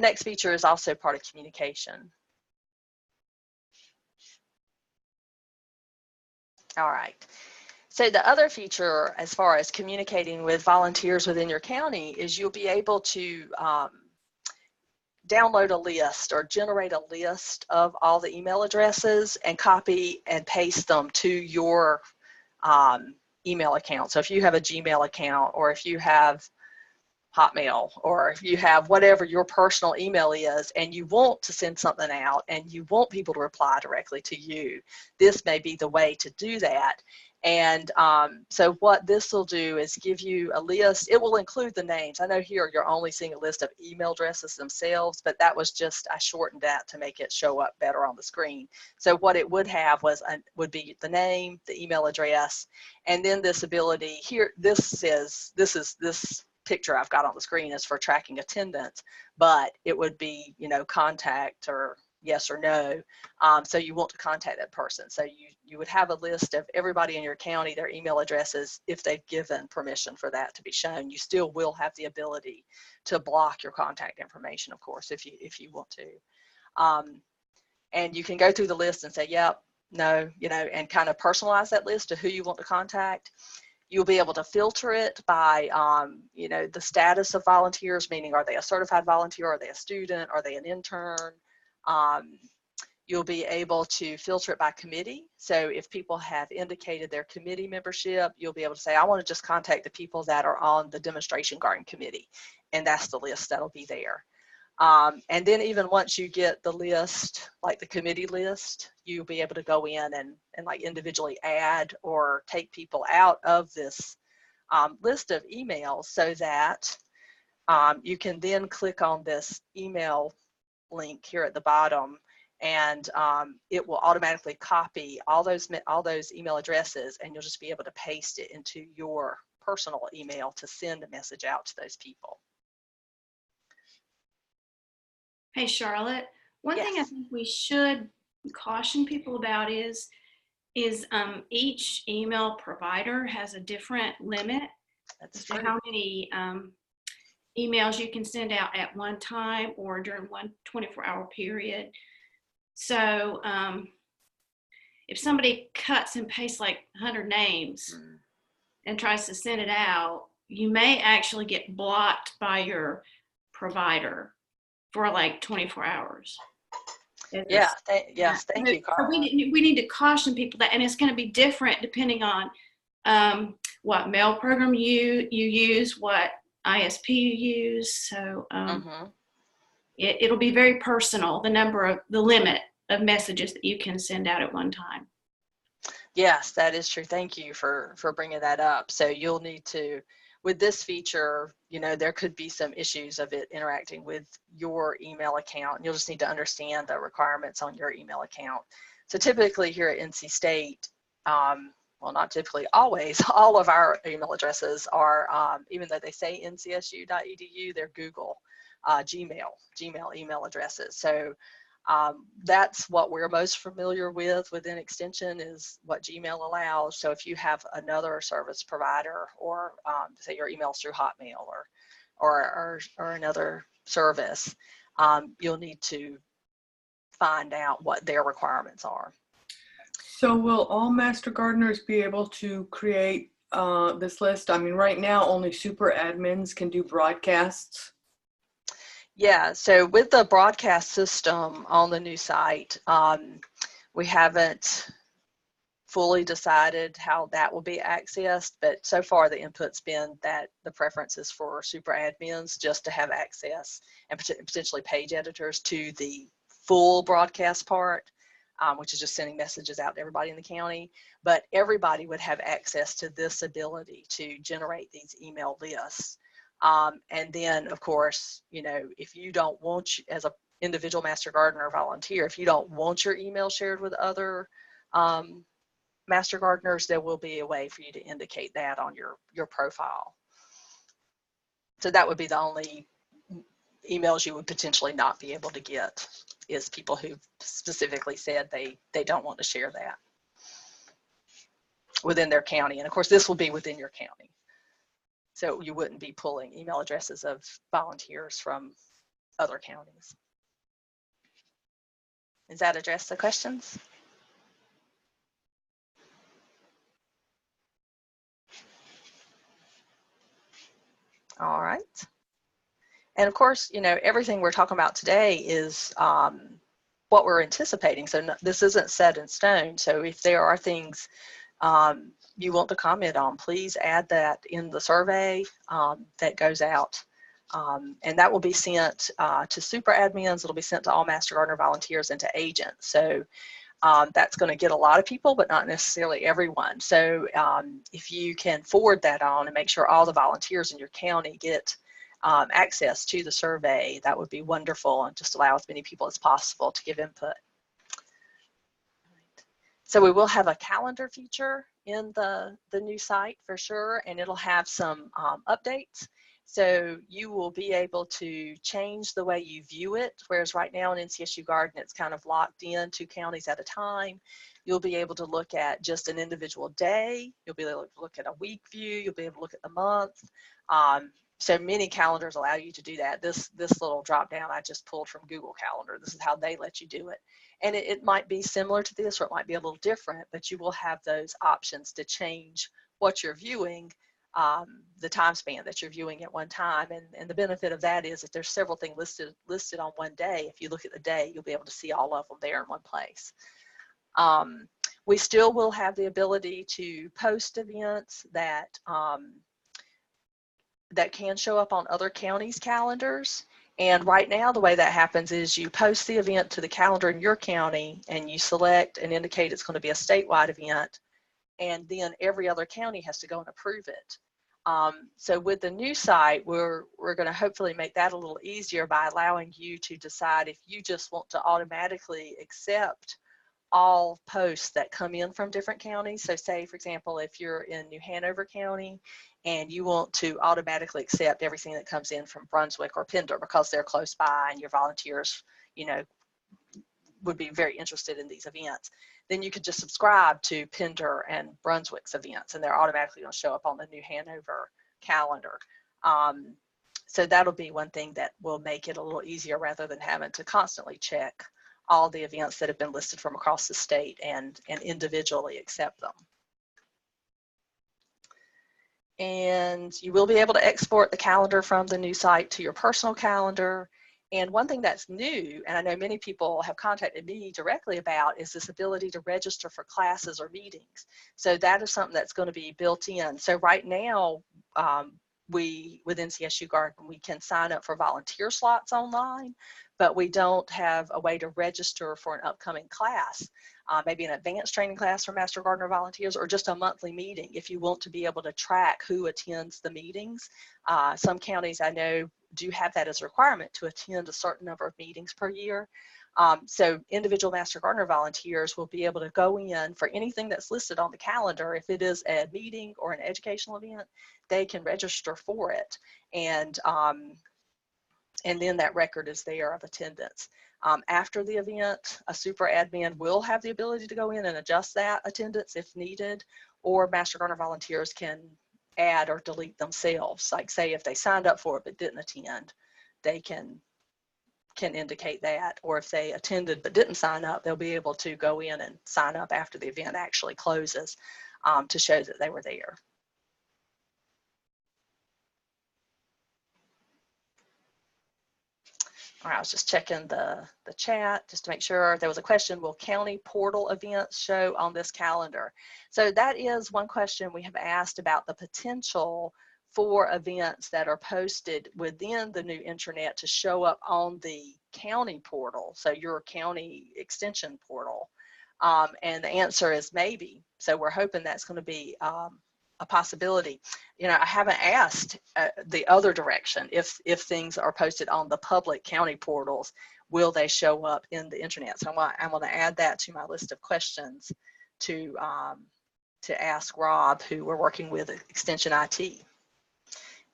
next feature? Is also part of communication. All right. So the other feature, as far as communicating with volunteers within your county, is you'll be able to download a list or generate a list of all the email addresses and copy and paste them to your email account. So if you have a Gmail account, or if you have Hotmail, or if you have whatever your personal email is, and you want to send something out and you want people to reply directly to you, this may be the way to do that. And so what this will do is give you a list. It will include the names. I know here you're only seeing a list of email addresses themselves, but that was just, I shortened that to make it show up better on the screen. So what it would have would be the name, the email address, and then this ability here. This picture I've got on the screen is for tracking attendance, but it would be, contact or yes or no. So you want to contact that person. So you would have a list of everybody in your county, their email addresses, if they've given permission for that to be shown. You still will have the ability to block your contact information, of course, if you want to. And you can go through the list and say, yep, no, and kind of personalize that list to who you want to contact. You'll be able to filter it by, the status of volunteers, meaning are they a certified volunteer, are they a student, are they an intern? You'll be able to filter it by committee. So if people have indicated their committee membership, you'll be able to say, I want to just contact the people that are on the demonstration garden committee. And that's the list that'll be there. And then even once you get the list, like the committee list, you'll be able to go in and like individually add or take people out of this list of emails, so that you can then click on this email link here at the bottom, and it will automatically copy all those email addresses, and you'll just be able to paste it into your personal email to send a message out to those people. Hey, Charlotte, one thing I think we should caution people about is each email provider has a different limit as to how many emails you can send out at one time or during one 24-hour period. So if somebody cuts and pastes like 100 names and tries to send it out, you may actually get blocked by your provider for like 24 hours. Yeah. Yes. Thank you, Carla. So we need to caution people that, and it's going to be different depending on what mail program you use, what ISP you use. So it'll be very personal, the limit of messages that you can send out at one time. Yes, that is true. Thank you for bringing that up. So you'll need to, with this feature, you know, there could be some issues of it interacting with your email account. You'll just need to understand the requirements on your email account. So typically here at NC State, well, not typically, always, all of our email addresses are, even though they say ncsu.edu, they're Google, Gmail email addresses. So that's what we're most familiar with within Extension is what Gmail allows. So if you have another service provider or say your email's through Hotmail or another service, you'll need to find out what their requirements are. So will all master gardeners be able to create this list? I mean, right now only super admins can do broadcasts. Yeah, so with the broadcast system on the new site, we haven't fully decided how that will be accessed, but so far the input's been that the preference is for super admins just to have access and potentially page editors to the full broadcast part, which is just sending messages out to everybody in the county, but everybody would have access to this ability to generate these email lists. And then, of course, you know, if you don't want, as an individual master gardener or volunteer, if you don't want your email shared with other master gardeners, there will be a way for you to indicate that on your profile. So that would be the only emails you would potentially not be able to get, is people who specifically said they don't want to share that within their county. And of course, this will be within your county. So you wouldn't be pulling email addresses of volunteers from other counties. Does that address the questions? All right. And of course, you know, everything we're talking about today is what we're anticipating. So this isn't set in stone. So if there are things you want to comment on, please add that in the survey that goes out. And that will be sent to super admins. It'll be sent to all master gardener volunteers and to agents. So that's going to get a lot of people, but not necessarily everyone. So if you can forward that on and make sure all the volunteers in your county get access to the survey, that would be wonderful, and just allow as many people as possible to give input. So we will have a calendar feature in the new site for sure, and it'll have some updates. So you will be able to change the way you view it, whereas right now in NCSU Garden, it's kind of locked in 2 counties at a time. You'll be able to look at just an individual day. You'll be able to look at a week view. You'll be able to look at the month. So many calendars allow you to do that. This little drop down I just pulled from Google Calendar. This is how they let you do it. And it might be similar to this, or it might be a little different, but you will have those options to change what you're viewing, the time span that you're viewing at one time. And the benefit of that is if there's several things listed on one day, if you look at the day, you'll be able to see all of them there in one place. We still will have the ability to post events that that can show up on other counties' calendars. And right now, the way that happens is you post the event to the calendar in your county, and you select and indicate it's going to be a statewide event, and then every other county has to go and approve it. So with the new site, we're going to hopefully make that a little easier by allowing you to decide if you just want to automatically accept all posts that come in from different counties. So say, for example, if you're in New Hanover County and you want to automatically accept everything that comes in from Brunswick or Pender because they're close by and your volunteers, you know, would be very interested in these events, then you could just subscribe to Pender and Brunswick's events, and they're automatically going to show up on the New Hanover calendar. So that'll be one thing that will make it a little easier rather than having to constantly check all the events that have been listed from across the state and individually accept them. And you will be able to export the calendar from the new site to your personal calendar. And one thing that's new, and I know many people have contacted me directly about, is this ability to register for classes or meetings. So that is something that's going to be built in. So right now, with NCSU Garden, we can sign up for volunteer slots online, but we don't have a way to register for an upcoming class, maybe an advanced training class for Master Gardener volunteers, or just a monthly meeting if you want to be able to track who attends the meetings. Some counties I know do have that as a requirement to attend a certain number of meetings per year. So individual Master Gardener volunteers will be able to go in for anything that's listed on the calendar. If it is a meeting or an educational event, they can register for it. And then that record is there of attendance. After the event, a super admin will have the ability to go in and adjust that attendance if needed, or Master Gardener volunteers can add or delete themselves. Like say if they signed up for it but didn't attend, they can indicate that, or if they attended but didn't sign up, they'll be able to go in and sign up after the event actually closes to show that they were there. All right, I was just checking the chat just to make sure. There was a question, will county portal events show on this calendar? So that is one question we have asked about the potential for events that are posted within the new intranet to show up on the county portal, so your county extension portal. And the answer is maybe. So we're hoping that's going to be a possibility. You know, I haven't asked the other direction. If things are posted on the public county portals, will they show up in the intranet? So I'm going to add that to my list of questions to ask Rob, who we're working with at Extension IT.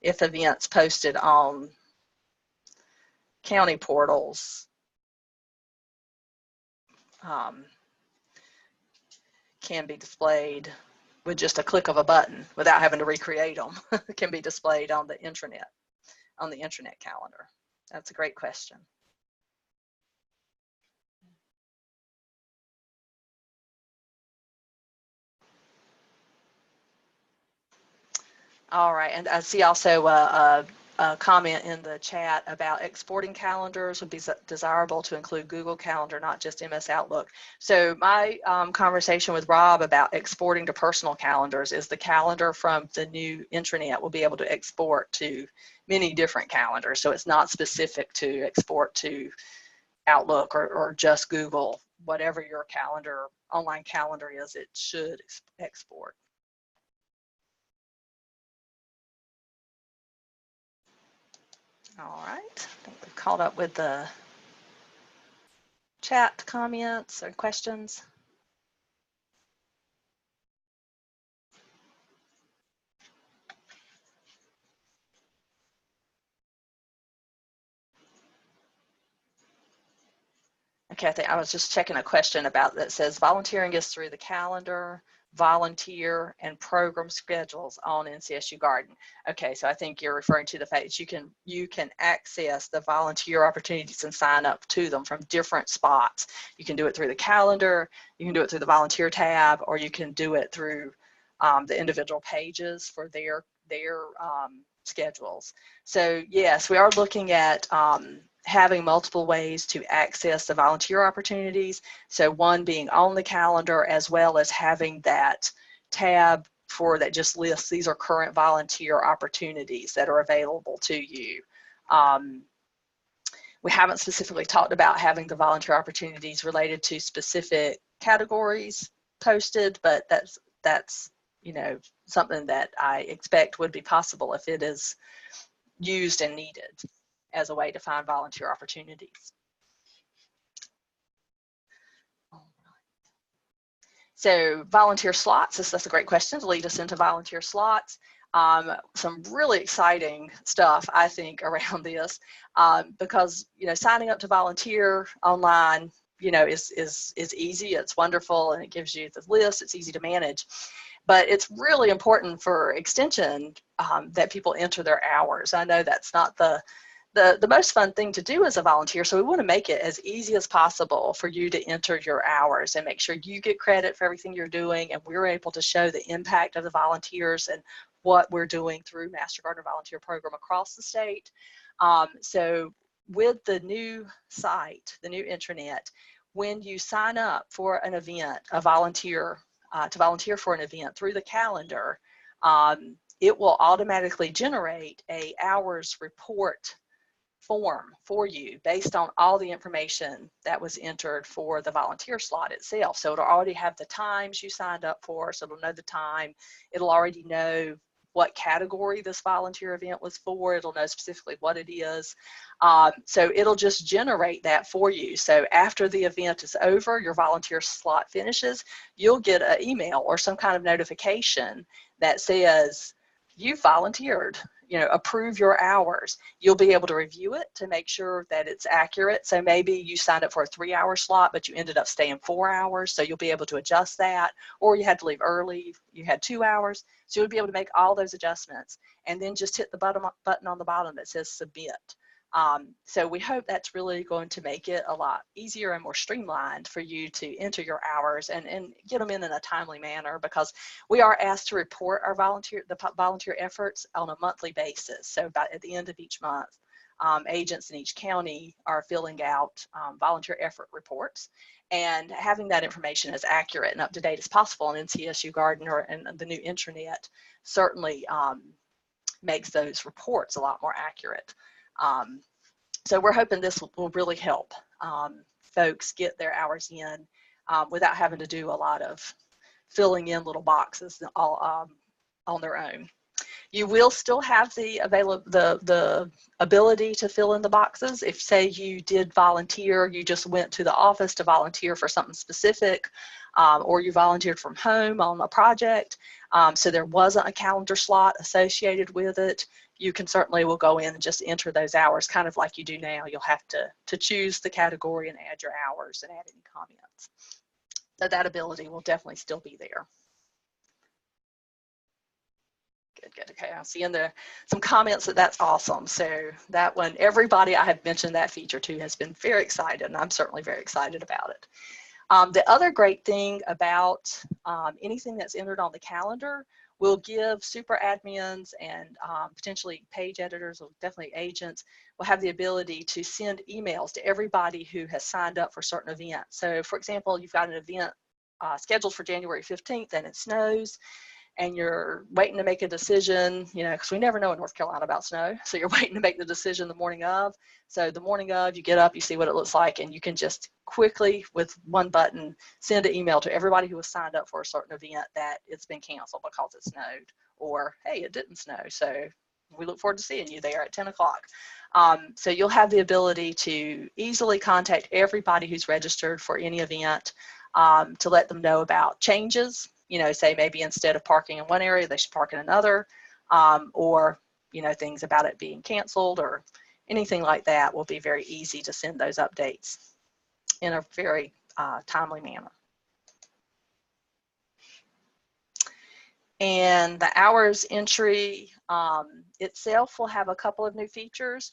If events posted on county portals can be displayed with just a click of a button without having to recreate them, can be displayed on the intranet calendar. That's a great question. All right, and I see also a comment in the chat about exporting calendars would be desirable to include Google Calendar, not just MS Outlook. So my conversation with Rob about exporting to personal calendars is the calendar from the new intranet will be able to export to many different calendars. So it's not specific to export to Outlook or just Google. Whatever your calendar, online calendar is, it should export. All right, I think we've caught up with the chat comments or questions. Okay, I think I was just checking a question about that says volunteering is through the calendar, volunteer, and program schedules on NCSU Garden. Okay, so I think you're referring to the fact that you can access the volunteer opportunities and sign up to them from different spots. You can do it through the calendar, you can do it through the volunteer tab, or you can do it through the individual pages for their schedules. So yes, we are looking at having multiple ways to access the volunteer opportunities. So one being on the calendar, as well as having that tab that just lists these are current volunteer opportunities that are available to you. We haven't specifically talked about having the volunteer opportunities related to specific categories posted, but that's you know, something that I expect would be possible if it is used and needed as a way to find volunteer opportunities. So volunteer slots, that's a great question to lead us into volunteer slots. Some really exciting stuff, I think, around this because, you know, signing up to volunteer online you know, is easy. It's wonderful, and it gives you the list. It's easy to manage. But it's really important for extension that people enter their hours. I know that's not the most fun thing to do as a volunteer, so we want to make it as easy as possible for you to enter your hours and make sure you get credit for everything you're doing, and we're able to show the impact of the volunteers and what we're doing through Master Gardener Volunteer Program across the state. So with the new site, the new intranet, when you sign up for an event, a volunteer, to volunteer for an event through the calendar, it will automatically generate a hours report form for you based on all the information that was entered for the volunteer slot itself. So it'll already have the times you signed up for, so it'll know the time. It'll already know what category this volunteer event was for. It'll know specifically what it is. So it'll just generate that for you. So after the event is over, your volunteer slot finishes, you'll get an email or some kind of notification that says, you volunteered, you know, approve your hours. You'll be able to review it to make sure that it's accurate. So maybe you signed up for a 3-hour slot, but you ended up staying 4 hours. So you'll be able to adjust that, or you had to leave early, you had 2 hours. So you'll be able to make all those adjustments and then just hit the button on the bottom that says submit. So we hope that's really going to make it a lot easier and more streamlined for you to enter your hours and get them in a timely manner, because we are asked to report our volunteer efforts on a monthly basis. So about at the end of each month, agents in each county are filling out volunteer effort reports, and having that information as accurate and up to date as possible on NCSU Gardener and the new intranet certainly makes those reports a lot more accurate. So we're hoping this will really help folks get their hours in without having to do a lot of filling in little boxes all on their own. You will still have the ability to fill in the boxes. If, say, you did volunteer, you just went to the office to volunteer for something specific, or you volunteered from home on a project, so there wasn't a calendar slot associated with it, you can certainly will go in and just enter those hours, kind of like you do now. You'll have to choose the category and add your hours and add any comments. So that ability will definitely still be there. Good. Okay, I see in there some comments that's awesome. So that one, everybody I have mentioned that feature to has been very excited, and I'm certainly very excited about it. The other great thing about anything that's entered on the calendar will give super admins and potentially page editors, or definitely agents, will have the ability to send emails to everybody who has signed up for certain events. So for example, you've got an event scheduled for January 15th and it snows, and you're waiting to make a decision, you know, because we never know in North Carolina about snow. So you're waiting to make the decision the morning of. So the morning of, you get up, you see what it looks like, and you can just quickly, with one button, send an email to everybody who was signed up for a certain event that it's been canceled because it snowed, or, hey, it didn't snow, so we look forward to seeing you there at 10 o'clock. So you'll have the ability to easily contact everybody who's registered for any event to let them know about changes. You know, say maybe instead of parking in one area, they should park in another, or, you know, things about it being canceled or anything like that will be very easy to send those updates in a very timely manner. And the hours entry itself will have a couple of new features.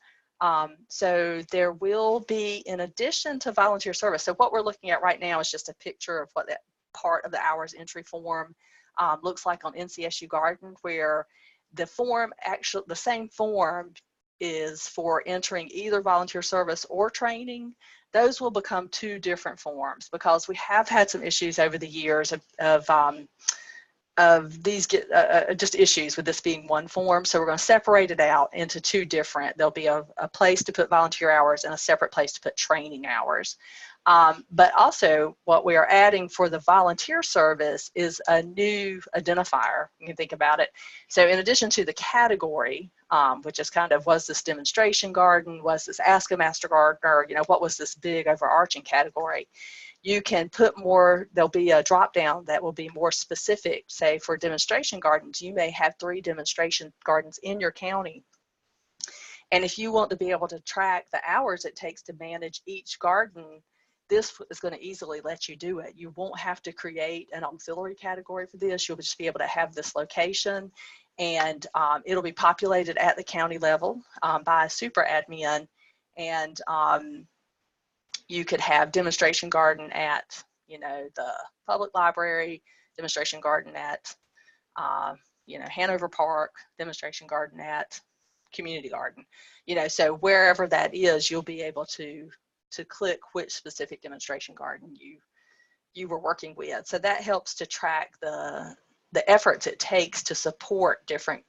So there will be, in addition to volunteer service, so what we're looking at right now is just a picture of what that part of the hours entry form looks like on NCSU Garden, where the form, actually the same form is for entering either volunteer service or training. Those will become two different forms, because we have had some issues over the years of these just issues with this being one form. So we're going to separate it out into two different. There'll be a place to put volunteer hours and a separate place to put training hours. But also what we are adding for the volunteer service is a new identifier. You can think about it. So in addition to the category, which is kind of, was this demonstration garden, was this Ask a Master Gardener, you know, what was this big overarching category? You can put more, there'll be a drop down that will be more specific. Say for demonstration gardens, you may have 3 demonstration gardens in your county. And if you want to be able to track the hours it takes to manage each garden, this is going to easily let you do it. You won't have to create an auxiliary category for this. You'll just be able to have this location, and it'll be populated at the county level by a super admin, and you could have demonstration garden at, you know, the public library, demonstration garden at, you know, Hanover Park, demonstration garden at community garden, you know, so wherever that is, you'll be able to click which specific demonstration garden you were working with. So that helps to track the efforts it takes to support different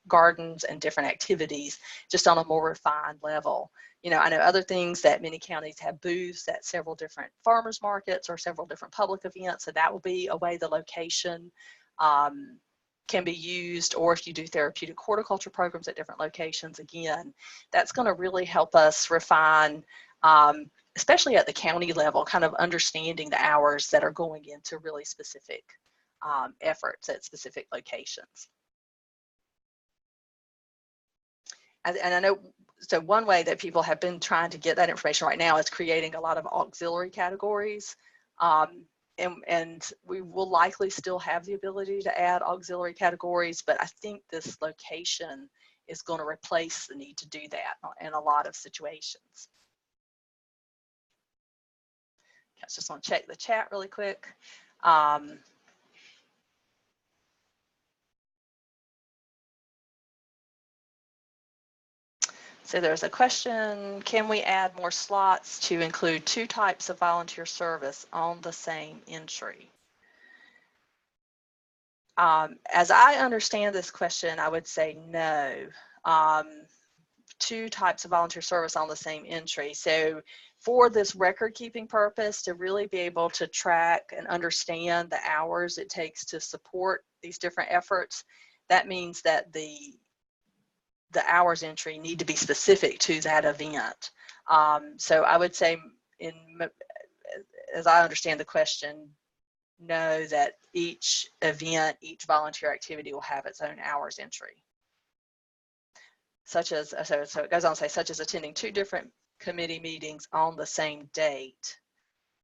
gardens and different activities just on a more refined level. You know, I know other things that many counties have booths at several different farmers markets or several different public events, so that will be a way the location can be used. Or if you do therapeutic horticulture programs at different locations, again, that's going to really help us refine, especially at the county level, kind of understanding the hours that are going into really specific efforts at specific locations. And I know, so one way that people have been trying to get that information right now is creating a lot of auxiliary categories. And we will likely still have the ability to add auxiliary categories, but I think this location is going to replace the need to do that in a lot of situations. I just want to check the chat really quick. So there's a question, can we add more slots to include 2 types of volunteer service on the same entry? As I understand this question, I would say no. 2 types of volunteer service on the same entry. So for this record keeping purpose, to really be able to track and understand the hours it takes to support these different efforts, that means that the hours entry need to be specific to that event. So I would say, as I understand the question, know that each event, each volunteer activity will have its own hours entry. Such as, so it goes on to say, such as attending 2 different committee meetings on the same date.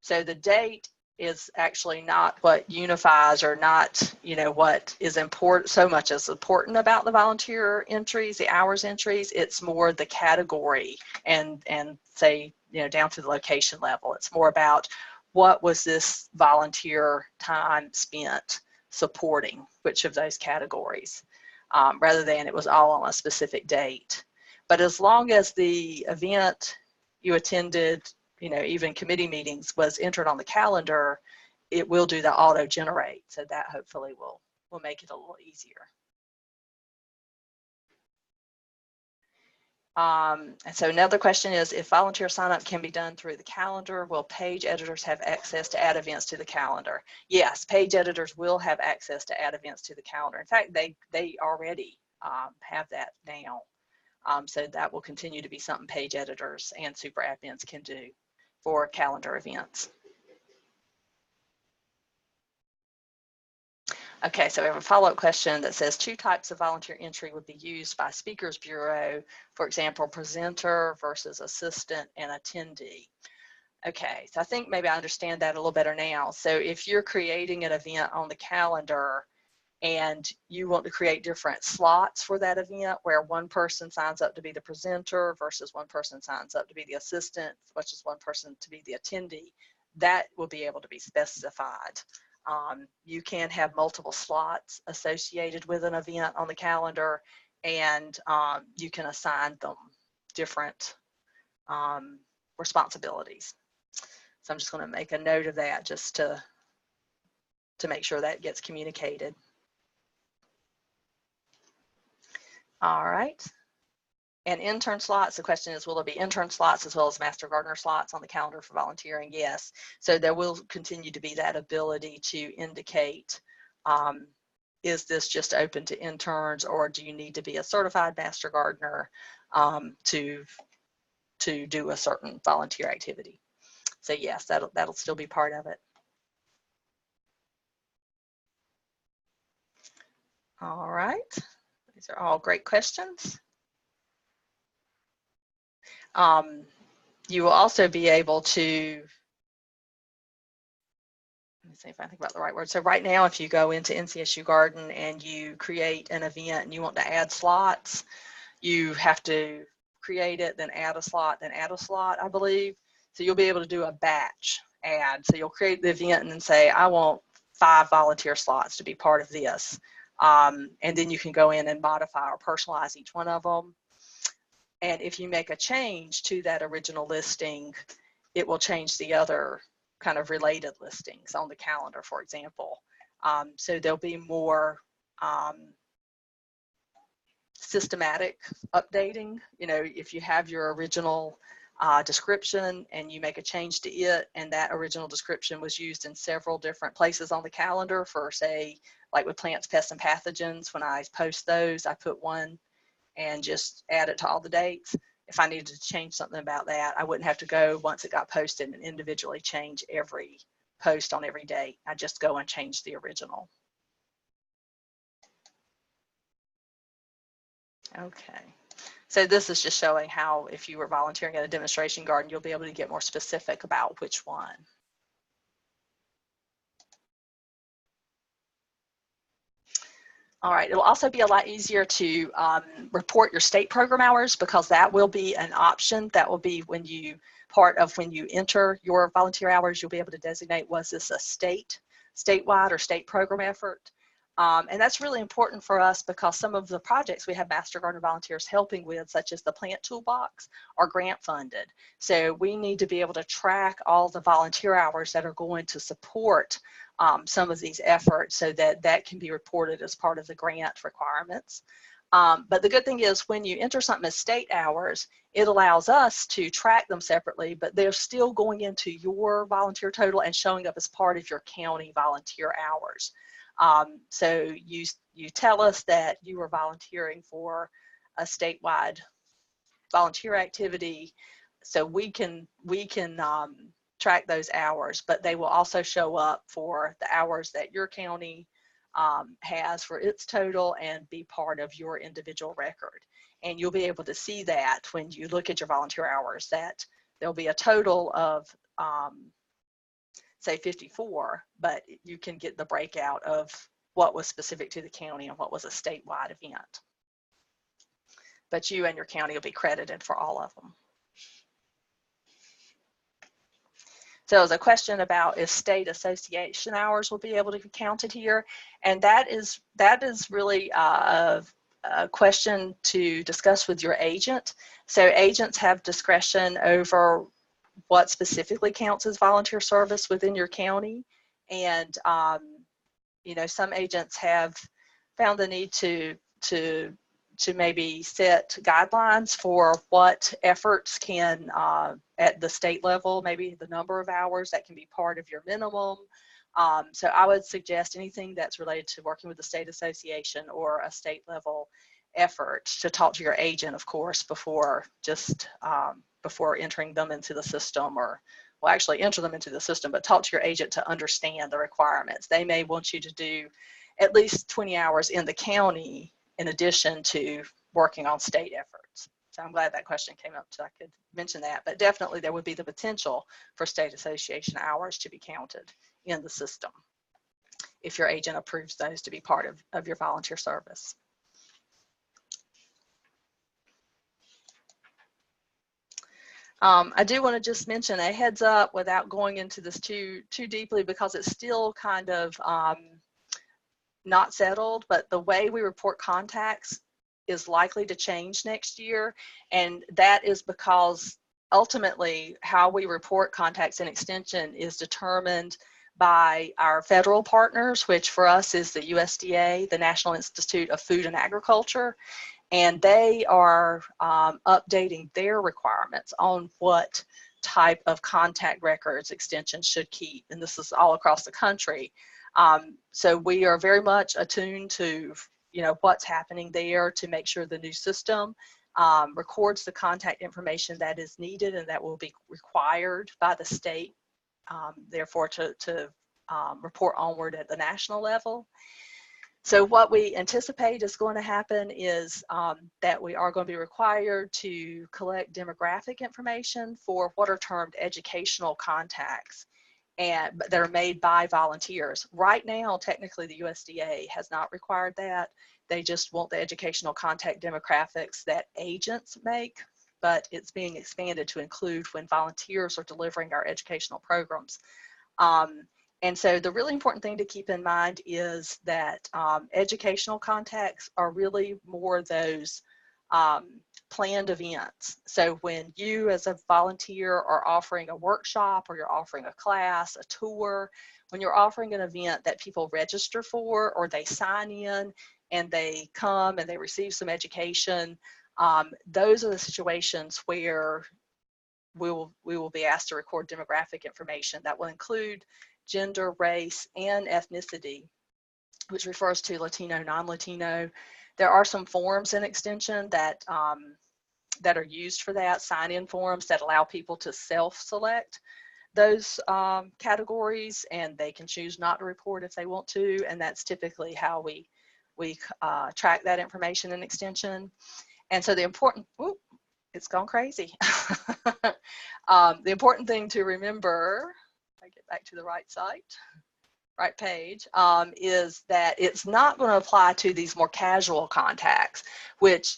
So the date is actually not what unifies, or not, you know, what is important so much as important about the volunteer entries, the hours entries. It's more the category and say, you know, down to the location level. It's more about what was this volunteer time spent supporting which of those categories, rather than it was all on a specific date. But as long as the event you attended, you know, even committee meetings, was entered on the calendar, it will do the auto generate. So that hopefully will make it a little easier. And so another question is, if volunteer sign up can be done through the calendar, will page editors have access to add events to the calendar? Yes, page editors will have access to add events to the calendar. In fact, they already have that now. So that will continue to be something page editors and super admins can do for calendar events. Okay, so we have a follow-up question that says 2 types of volunteer entry would be used by Speakers Bureau, for example, presenter versus assistant and attendee. Okay, so I think maybe I understand that a little better now. So if you're creating an event on the calendar and you want to create different slots for that event, where one person signs up to be the presenter versus one person signs up to be the assistant, which is one person to be the attendee, that will be able to be specified. You can have multiple slots associated with an event on the calendar, and you can assign them different responsibilities. So I'm just going to make a note of that just to make sure that gets communicated. All right. And intern slots, the question is, will there be intern slots as well as Master Gardener slots on the calendar for volunteering? Yes. So there will continue to be that ability to indicate, is this just open to interns, or do you need to be a certified Master Gardener to do a certain volunteer activity? So yes, that'll still be part of it. All right. These are all great questions. You will also be able to see if I think about the right word. So right now, if you go into NCSU Garden and you create an event and you want to add slots, you have to create it, then add a slot, I believe. So you'll be able to do a batch ad. So you'll create the event and then say, I want 5 volunteer slots to be part of this. And then you can go in and modify or personalize each one of them. And if you make a change to that original listing, it will change the other kind of related listings on the calendar, for example. So there'll be more systematic updating. You know, if you have your original description and you make a change to it, and that original description was used in several different places on the calendar for, say, like with plants, pests, and pathogens, when I post those, I put one and just add it to all the dates. If I needed to change something about that, I wouldn't have to go once it got posted and individually change every post on every date. I just go and change the original. Okay, so this is just showing how if you were volunteering at a demonstration garden, you'll be able to get more specific about which one. All right, it'll also be a lot easier to report your state program hours, because that will be an option. That will be when you, part of when you enter your volunteer hours, you'll be able to designate, was this a statewide or state program effort? And that's really important for us, because some of the projects we have Master Gardener volunteers helping with, such as the plant toolbox, are grant funded. So we need to be able to track all the volunteer hours that are going to support some of these efforts, so that that can be reported as part of the grant requirements. But the good thing is, when you enter something as state hours, it allows us to track them separately, but they're still going into your volunteer total and showing up as part of your county volunteer hours. So you tell us that you were volunteering for a statewide volunteer activity, so we can track those hours, but they will also show up for the hours that your county has for its total and be part of your individual record. And you'll be able to see that when you look at your volunteer hours, that there'll be a total of say 54, but you can get the breakout of what was specific to the county and what was a statewide event. But you and your county will be credited for all of them. So there's a question about if state association hours will be able to be counted here. And that is really a question to discuss with your agent. So agents have discretion over what specifically counts as volunteer service within your county. And you know, some agents have found the need to maybe set guidelines for what efforts can, at the state level, maybe the number of hours that can be part of your minimum. So I would suggest anything that's related to working with the state association or a state level effort to talk to your agent, of course, before just before entering them into the system, or well, actually enter them into the system, but talk to your agent to understand the requirements. They may want you to do at least 20 hours in the county in addition to working on state efforts. So I'm glad that question came up so I could mention that, but definitely there would be the potential for state association hours to be counted in the system if your agent approves those to be part of your volunteer service. I do want to just mention a heads up without going into this too deeply, because it's still kind of not settled, but the way we report contacts is likely to change next year. And that is because ultimately how we report contacts in extension is determined by our federal partners, which for us is the USDA, the National Institute of Food and Agriculture. And they are updating their requirements on what type of contact records extension should keep. And this is all across the country. So we are very much attuned to, you know, what's happening there to make sure the new system records the contact information that is needed and that will be required by the state, therefore to report onward at the national level. So what we anticipate is going to happen is that we are going to be required to collect demographic information for what are termed educational contacts. and that are made by volunteers. Right now, technically, the USDA has not required that. They just want the educational contact demographics that agents make, but it's being expanded to include when volunteers are delivering our educational programs. And so the really important thing to keep in mind is that educational contacts are really more those planned events. So when you as a volunteer are offering a workshop, or you're offering a class, a tour, when you're offering an event that people register for, or they sign in and they come and they receive some education, those are the situations where we will be asked to record demographic information that will include gender, race, and ethnicity, which refers to Latino, non-Latino. There are some forms in Extension that that are used for that, sign-in forms that allow people to self-select those categories, and they can choose not to report if they want to, and that's typically how we track that information in Extension. And so the important, it's gone crazy. The important thing to remember, I get back to the right page, is that it's not going to apply to these more casual contacts, which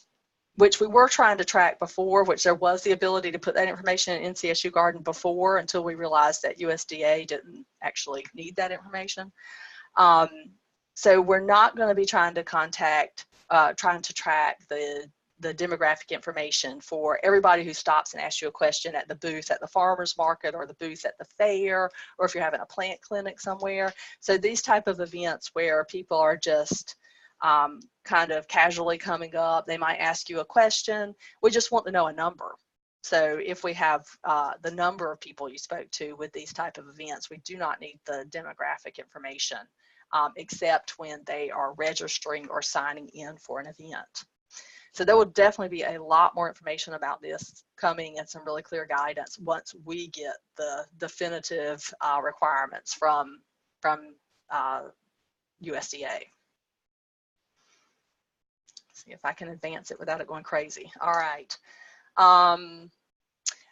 we were trying to track before, which there was the ability to put that information in NCSU Garden before, until we realized that USDA didn't actually need that information. So we're not going to be trying to track the demographic information for everybody who stops and asks you a question at the booth at the farmer's market, or the booth at the fair, or if you're having a plant clinic somewhere. So these type of events where people are just kind of casually coming up, they might ask you a question. We just want to know a number. So if we have the number of people you spoke to with these type of events, we do not need the demographic information, except when they are registering or signing in for an event. So there will definitely be a lot more information about this coming, and some really clear guidance once we get the definitive requirements from USDA. See if I can advance it without it going crazy. All right.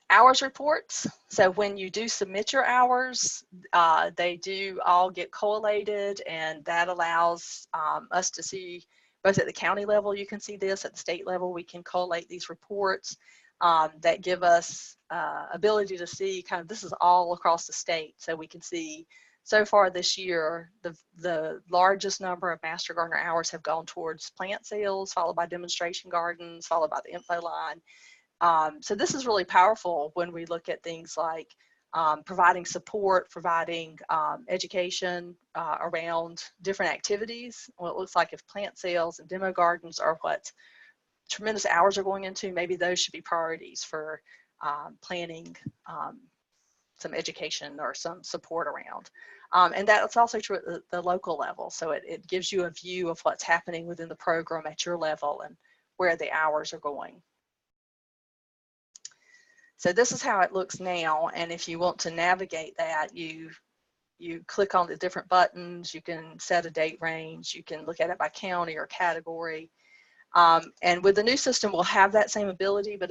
Hours reports. So when you do submit your hours, they do all get collated, and that allows us to see, both at the county level, you can see this, at the state level, we can collate these reports that give us ability to see kind of, this is all across the state. So we can see so far this year, the largest number of Master Gardener hours have gone towards plant sales, followed by demonstration gardens, followed by the info line. So this is really powerful when we look at things like providing support, providing education around different activities. Well, it looks like if plant sales and demo gardens are what tremendous hours are going into, maybe those should be priorities for planning some education or some support around. And that's also true at the local level. So it gives you a view of what's happening within the program at your level and where the hours are going. So this is how it looks now, and if you want to navigate that, you click on the different buttons, you can set a date range, you can look at it by county or category. And with the new system, we'll have that same ability, but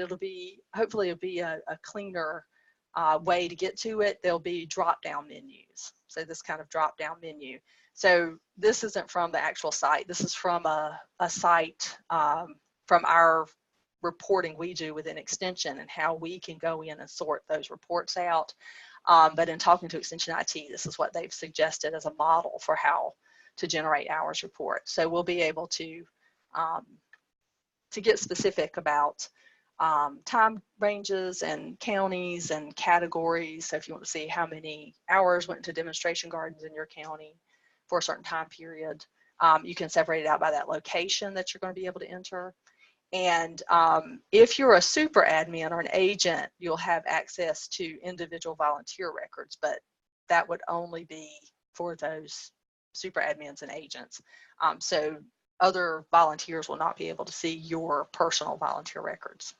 hopefully it'll be a cleaner way to get to it. There'll be drop-down menus. So this kind of drop-down menu. So this isn't from the actual site. This is from a site from our reporting we do within Extension, and how we can go in and sort those reports out. But in talking to Extension IT, this is what they've suggested as a model for how to generate hours report. So we'll be able to get specific about time ranges and counties and categories. So if you want to see how many hours went to demonstration gardens in your county for a certain time period, you can separate it out by that location that you're going to be able to enter. And if you're a super admin or an agent, you'll have access to individual volunteer records, but that would only be for those super admins and agents. So other volunteers will not be able to see your personal volunteer records.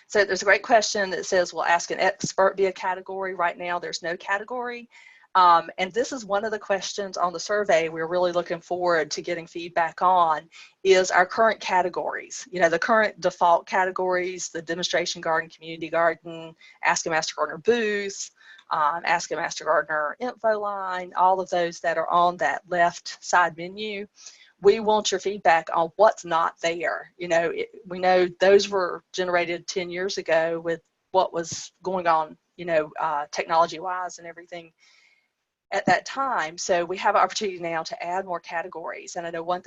So there's a great question that says, we'll ask an expert via category. Right now, there's no category. And this is one of the questions on the survey we're really looking forward to getting feedback on, is our current categories. You know, the current default categories, the demonstration garden, community garden, Ask a Master Gardener booth, Ask a Master Gardener info line, all of those that are on that left side menu. We want your feedback on what's not there. You know, we know those were generated 10 years ago with what was going on, you know, technology-wise and everything at that time. So we have an opportunity now to add more categories. And I know one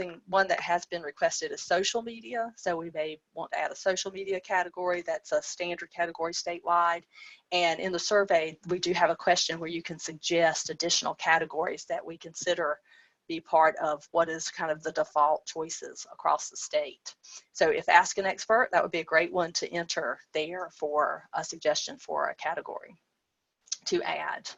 that has been requested is social media. So we may want to add a social media category. That's a standard category statewide. And in the survey, we do have a question where you can suggest additional categories that we consider be part of what is kind of the default choices across the state. So if Ask an Expert, that would be a great one to enter there for a suggestion for a category to add.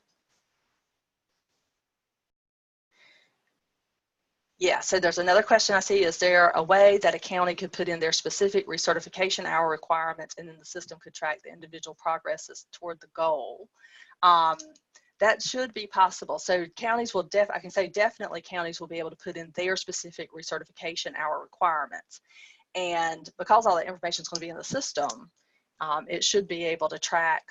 Yeah, so there's another question I see. Is there a way that a county could put in their specific recertification hour requirements and then the system could track the individual progresses toward the goal? That should be possible. So counties will I can say definitely counties will be able to put in their specific recertification hour requirements. And because all the information is going to be in the system, it should be able to track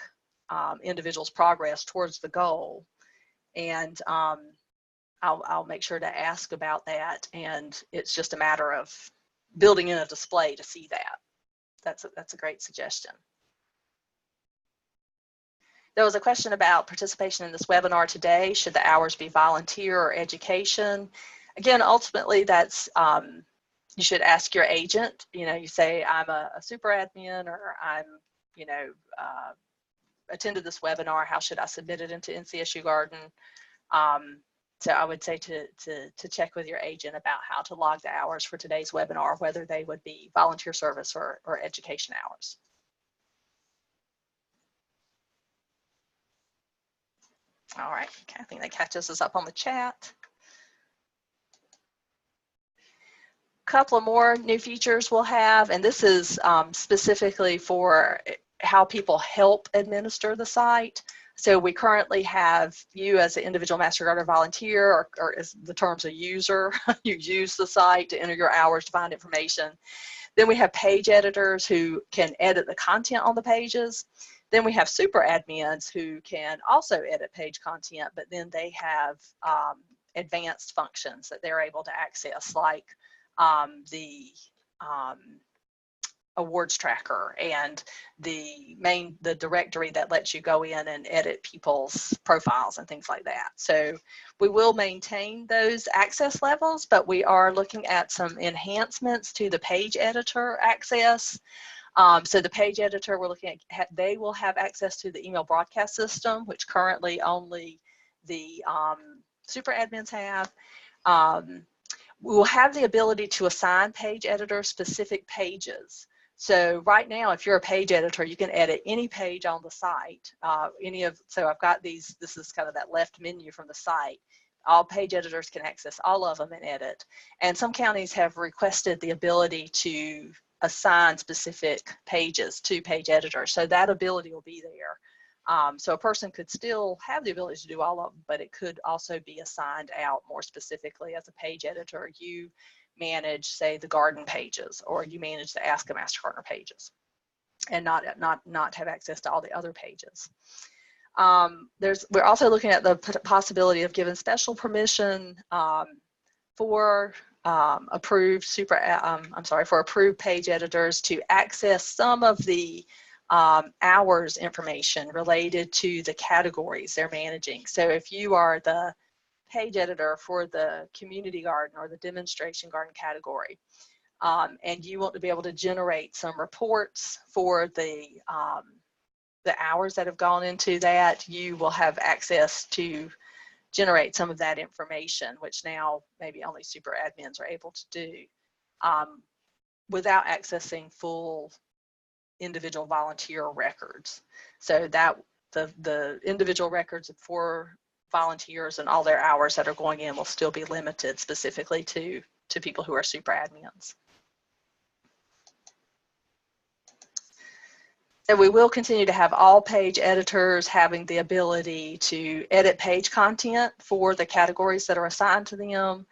individuals' progress towards the goal. And I'll make sure to ask about that, and it's just a matter of building in a display to see that. That's a great suggestion. There was a question about participation in this webinar today. Should the hours be volunteer or education? Again, ultimately, that's you should ask your agent. You know, you say I'm a super admin, or I'm, you know, attended this webinar. How should I submit it into NCSU Garden? So I would say to check with your agent about how to log the hours for today's webinar, whether they would be volunteer service or education hours. All right, I think that catches us up on the chat. A couple of more new features we'll have, and this is specifically for how people help administer the site. So we currently have you as an individual Master Gardener volunteer, or as the term's a user, you use the site to enter your hours to find information. Then we have page editors who can edit the content on the pages. Then we have super admins who can also edit page content, but then they have advanced functions that they're able to access, like the awards tracker and the directory that lets you go in and edit people's profiles and things like that. So we will maintain those access levels, but we are looking at some enhancements to the page editor access. So the page editor, we're looking at, they will have access to the email broadcast system, which currently only the super admins have. We will have the ability to assign page editor specific pages. So right now, if you're a page editor, you can edit any page on the site. So I've got these, this is kind of that left menu from the site. All page editors can access all of them and edit. And some counties have requested the ability to assign specific pages to page editors. So that ability will be there. So a person could still have the ability to do all of them, but it could also be assigned out more specifically as a page editor. You manage, say, the garden pages, or you manage the Ask a Master Gardener pages, and not have access to all the other pages. We're also looking at the possibility of giving special permission for approved page editors to access some of the hours information related to the categories they're managing. So if you are the page editor for the community garden or the demonstration garden category, and you want to be able to generate some reports for the hours that have gone into that, you will have access to generate some of that information, which now maybe only super admins are able to do, without accessing full individual volunteer records. So that the individual records for volunteers and all their hours that are going in will still be limited specifically to people who are super admins. So we will continue to have all page editors having the ability to edit page content for the categories that are assigned to them,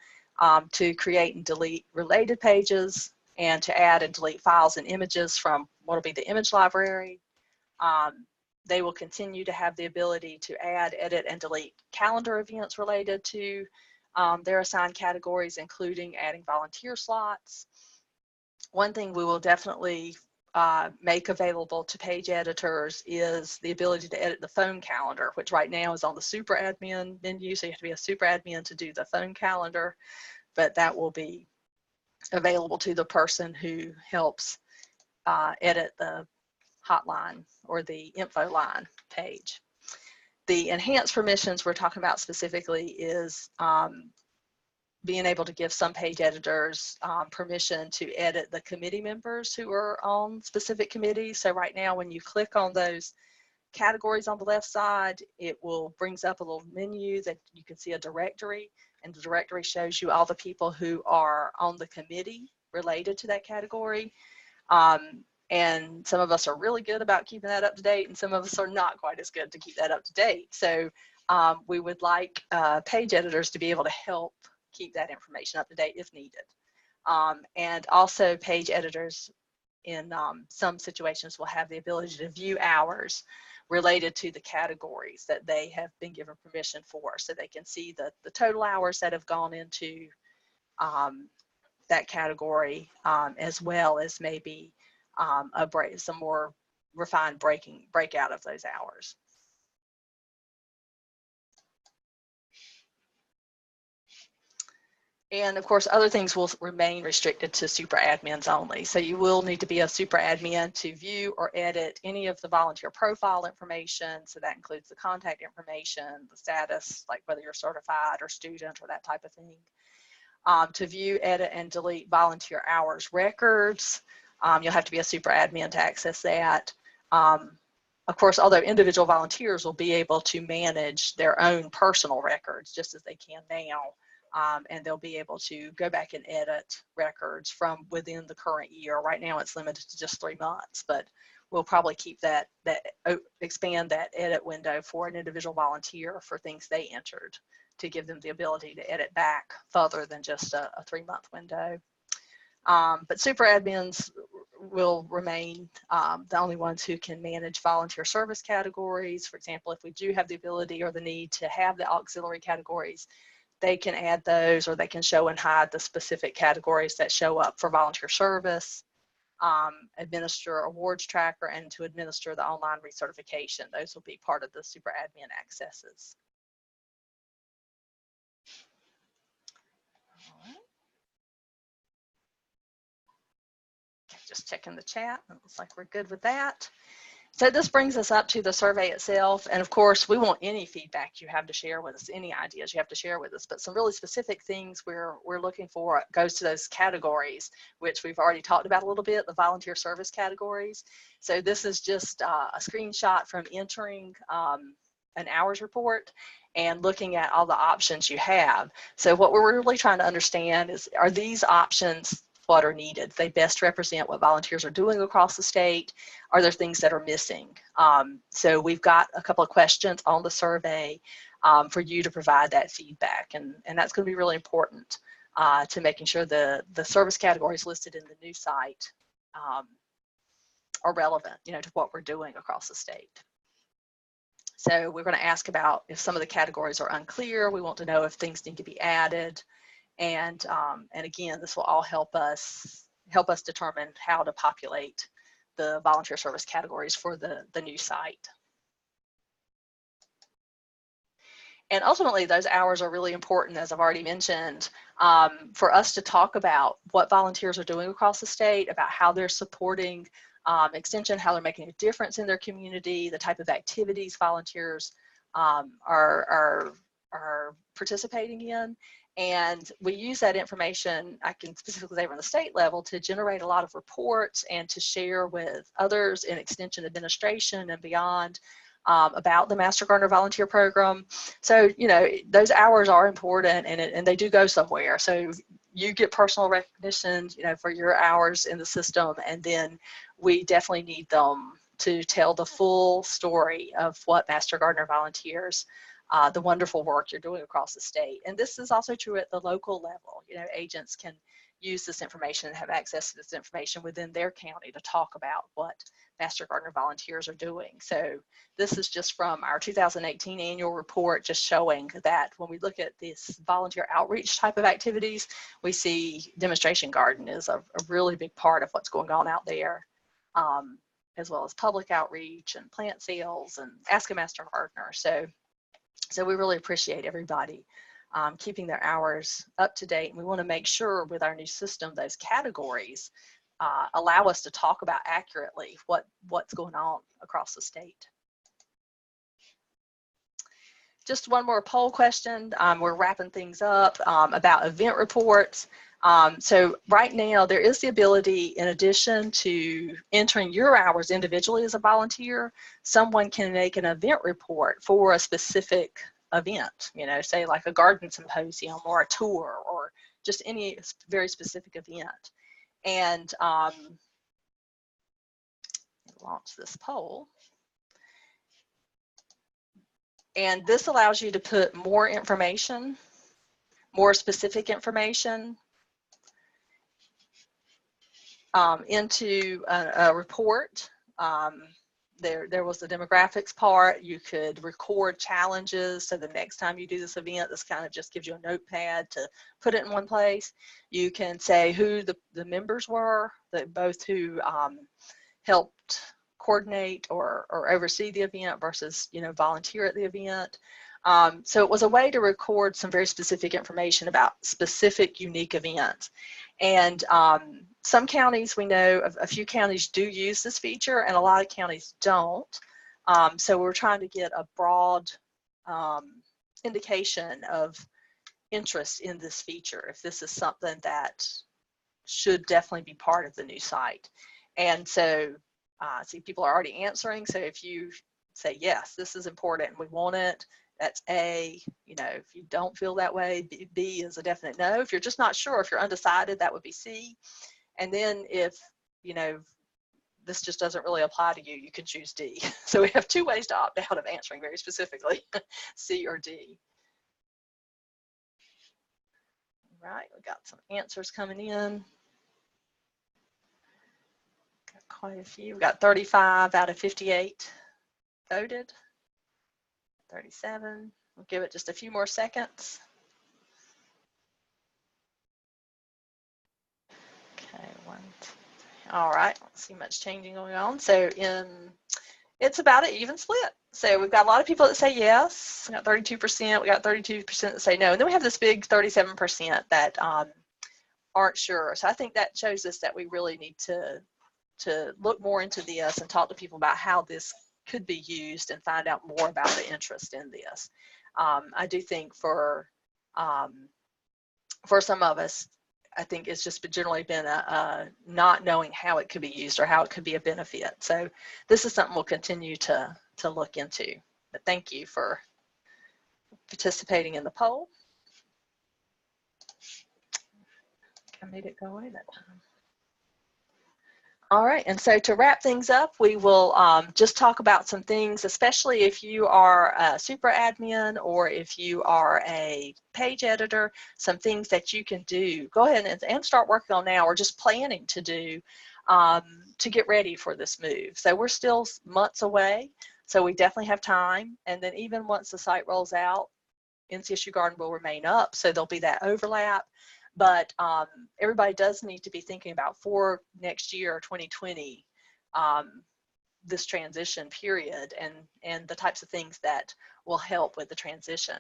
to create and delete related pages, and to add and delete files and images from what will be the image library. They will continue to have the ability to add, edit, and delete calendar events related to their assigned categories, including adding volunteer slots. One thing we will definitely make available to page editors is the ability to edit the phone calendar, which right now is on the super admin menu, so you have to be a super admin to do the phone calendar, but that will be available to the person who helps edit the hotline or the info line page. The enhanced permissions we're talking about specifically is being able to give some page editors permission to edit the committee members who are on specific committees. So right now, when you click on those categories on the left side, it will brings up a little menu that you can see a directory, and the directory shows you all the people who are on the committee related to that category. And some of us are really good about keeping that up to date, and some of us are not quite as good to keep that up to date. So we would like page editors to be able to help keep that information up to date if needed. And also page editors in some situations will have the ability to view hours related to the categories that they have been given permission for, so they can see the total hours that have gone into that category, as well as maybe some more refined breakout of those hours. And of course, other things will remain restricted to super admins only. So you will need to be a super admin to view or edit any of the volunteer profile information. So that includes the contact information, the status, like whether you're certified or student or that type of thing. To view, edit, and delete volunteer hours records, you'll have to be a super admin to access that. Of course, although individual volunteers will be able to manage their own personal records just as they can now. And they'll be able to go back and edit records from within the current year. Right now it's limited to just 3 months, but we'll probably keep expand that edit window for an individual volunteer for things they entered to give them the ability to edit back further than just a 3-month window. But super admins will remain the only ones who can manage volunteer service categories. For example, if we do have the ability or the need to have the auxiliary categories, they can add those, or they can show and hide the specific categories that show up for volunteer service, administer awards tracker, and to administer the online recertification. Those will be part of the super admin accesses. All right. Okay, just checking the chat. It looks like we're good with that. So this brings us up to the survey itself. And of course, we want any feedback you have to share with us, any ideas you have to share with us, but some really specific things we're looking for goes to those categories, which we've already talked about a little bit, the volunteer service categories. So this is just a screenshot from entering an hours report and looking at all the options you have. So what we're really trying to understand is, are these options what are needed? They best represent what volunteers are doing across the state. Are there things that are missing? So we've got a couple of questions on the survey for you to provide that feedback, and that's going to be really important to making sure the service categories listed in the new site are relevant, to what we're doing across the state. So we're going to ask about if some of the categories are unclear. We want to know if things need to be added. And again, this will all help us determine how to populate the volunteer service categories for the new site. And ultimately, those hours are really important, as I've already mentioned, for us to talk about what volunteers are doing across the state, about how they're supporting extension, how they're making a difference in their community, the type of activities volunteers are participating in. And we use that information, I can specifically say from the state level, to generate a lot of reports and to share with others in extension administration and beyond about the Master Gardener Volunteer Program. So, those hours are important, and they do go somewhere. So you get personal recognition, for your hours in the system, and then we definitely need them to tell the full story of what Master Gardener volunteers, the wonderful work you're doing across the state. And this is also true at the local level. Agents can use this information and have access to this information within their county to talk about what Master Gardener volunteers are doing. So this is just from our 2018 annual report, just showing that when we look at this volunteer outreach type of activities, we see demonstration garden is a really big part of what's going on out there, as well as public outreach and plant sales and Ask a Master Gardener. So we really appreciate everybody keeping their hours up to date. And we want to make sure with our new system, those categories allow us to talk about accurately what's going on across the state. Just one more poll question. We're wrapping things up about event reports. So right now there is the ability, in addition to entering your hours individually as a volunteer, someone can make an event report for a specific event, you know, say like a garden symposium or a tour or just any very specific event. And launch this poll. And this allows you to put more information, more specific information into a report. There was the demographics part. You could record challenges. So the next time you do this event, this kind of just gives you a notepad to put it in one place. You can say who the members were, both who helped coordinate or oversee the event versus, you know, volunteer at the event. So it was a way to record some very specific information about specific unique events. And some counties, we know a few counties do use this feature and a lot of counties don't. So we're trying to get a broad indication of interest in this feature, if this is something that should definitely be part of the new site. And so see, people are already answering. So if you say, yes, this is important and we want it, that's A. You know, if you don't feel that way, B is a definite no. If you're just not sure, if you're undecided, that would be C. And then if, you know, this just doesn't really apply to you, you can choose D. So we have two ways to opt out of answering very specifically, C or D. All right, we got some answers coming in. Got quite a few. We got 35 out of 58 voted. 37. We'll give it just a few more seconds. Okay, all right, don't see much changing going on. So it's about an even split. So we've got a lot of people that say yes. We got 32%. We got 32% that say no. And then we have this big 37% that aren't sure. So I think that shows us that we really need to look more into this and talk to people about how this could be used and find out more about the interest in this. I do think for some of us, I think it's just generally been a not knowing how it could be used or how it could be a benefit. So this is something we'll continue to look into. But thank you for participating in the poll. I made it go away that time. All right, and so to wrap things up, we will just talk about some things, especially if you are a super admin or if you are a page editor, some things that you can do. Go ahead and start working on now or just planning to do to get ready for this move. So we're still months away, so we definitely have time. And then even once the site rolls out, NCSU Garden will remain up, so there'll be that overlap. But everybody does need to be thinking about for next year, 2020, this transition period and the types of things that will help with the transition.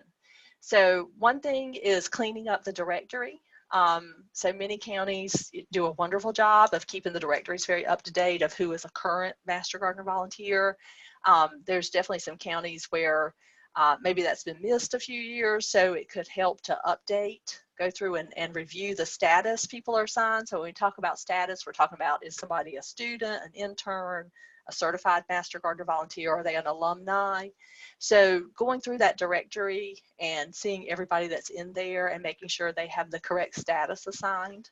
So one thing is cleaning up the directory. So many counties do a wonderful job of keeping the directories very up to date of who is a current Master Gardener volunteer. There's definitely some counties where maybe that's been missed a few years, so it could help to update, go through and review the status people are assigned. So when we talk about status, we're talking about, is somebody a student, an intern, a certified Master Gardener volunteer, are they an alumni? So going through that directory and seeing everybody that's in there and making sure they have the correct status assigned.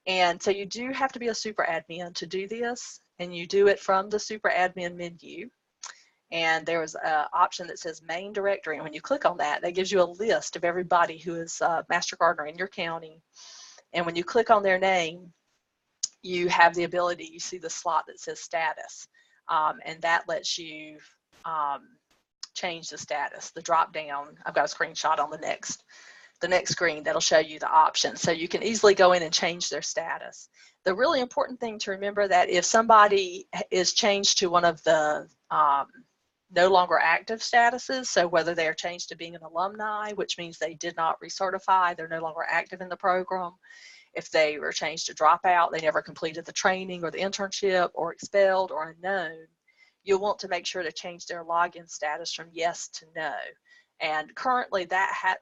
And so you do have to be a super admin to do this, and you do it from the super admin menu. And there's an option that says main directory. And when you click on that, that gives you a list of everybody who is Master Gardener in your county. And when you click on their name, you have the ability, you see the slot that says status, and that lets you change the status. The drop down, I've got a screenshot on the next screen that'll show you the options. So you can easily go in and change their status. The really important thing to remember that if somebody is changed to one of the no longer active statuses, so whether they are changed to being an alumni, which means they did not recertify, they're no longer active in the program. If they were changed to dropout, they never completed the training or the internship, or expelled or unknown, you'll want to make sure to change their login status from yes to no. And currently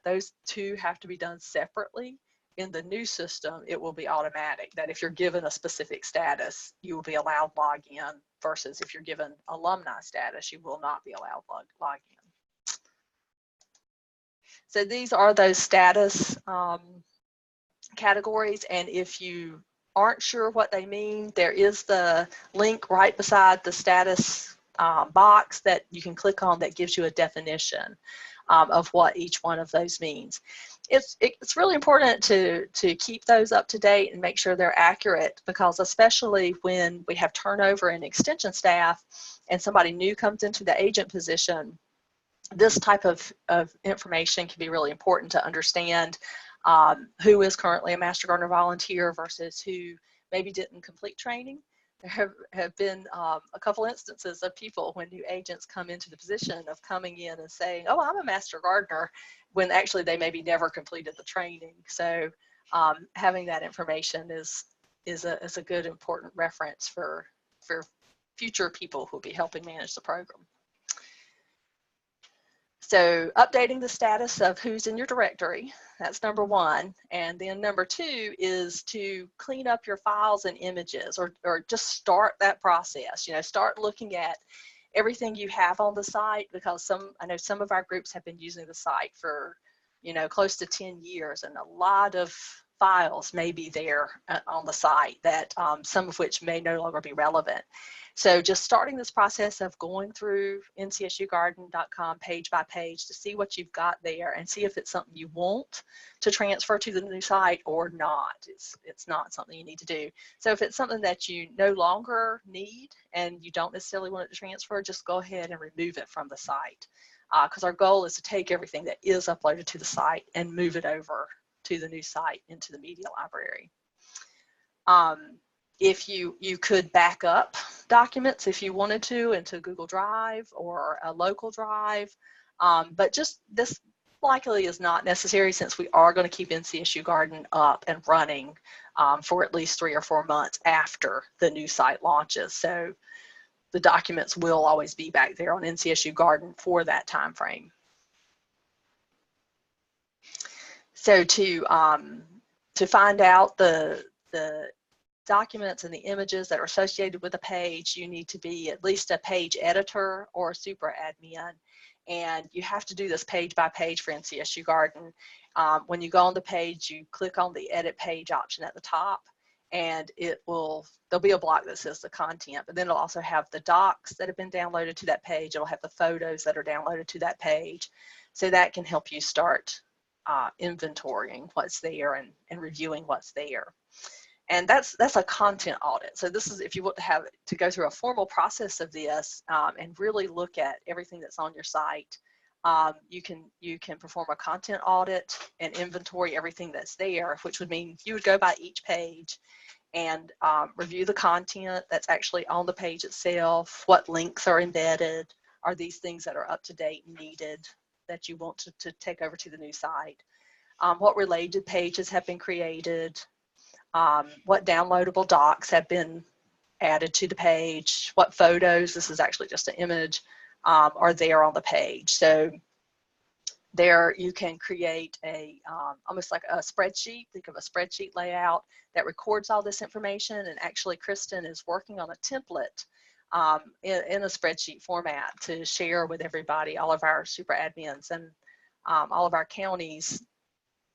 those two have to be done separately. In the new system, it will be automatic that if you're given a specific status, you will be allowed login, versus if you're given alumni status, you will not be allowed login. So these are those status categories, and if you aren't sure what they mean, there is the link right beside the status box that you can click on that gives you a definition of what each one of those means. It's really important to keep those up to date and make sure they're accurate, because especially when we have turnover in extension staff and somebody new comes into the agent position, this type of information can be really important to understand. Who is currently a Master Gardener volunteer versus who maybe didn't complete training. There have been a couple instances of people, when new agents come into the position, of coming in and saying, oh, I'm a Master Gardener, when actually they maybe never completed the training. So having that information is a good, important reference for future people who will be helping manage the program. So updating the status of who's in your directory, that's number one. And then number two is to clean up your files and images, or just start that process. Start looking at everything you have on the site, because I know some of our groups have been using the site for, close to 10 years, and a lot of files may be there on the site that some of which may no longer be relevant. So just starting this process of going through ncsugarden.com page by page to see what you've got there and see if it's something you want to transfer to the new site or not. It's not something you need to do. So if it's something that you no longer need and you don't necessarily want it to transfer, just go ahead and remove it from the site. Because our goal is to take everything that is uploaded to the site and move it over to the new site into the media library. If you could back up documents if you wanted to into Google Drive or a local drive, but just this likely is not necessary, since we are going to keep NCSU Garden up and running for at least 3 or 4 months after the new site launches. So the documents will always be back there on NCSU Garden for that time frame. So to find out the documents and the images that are associated with a page, you need to be at least a page editor or a super admin, and you have to do this page by page for NCSU Garden. When you go on the page, you click on the edit page option at the top, and there'll be a block that says the content, but then it'll also have the docs that have been downloaded to that page. It'll have the photos that are downloaded to that page, so that can help you start inventorying what's there and reviewing what's there. And that's a content audit. So this is, if you want to go through a formal process of this and really look at everything that's on your site, you can perform a content audit and inventory everything that's there, which would mean you would go by each page and review the content that's actually on the page itself, what links are embedded, are these things that are up to date and needed that you want to take over to the new site, what related pages have been created, what downloadable docs have been added to the page, what photos, this is actually just an image, are there on the page. So there you can create almost like a spreadsheet. Think of a spreadsheet layout that records all this information, and actually Kristen is working on a template in a spreadsheet format to share with everybody, all of our super admins and all of our counties,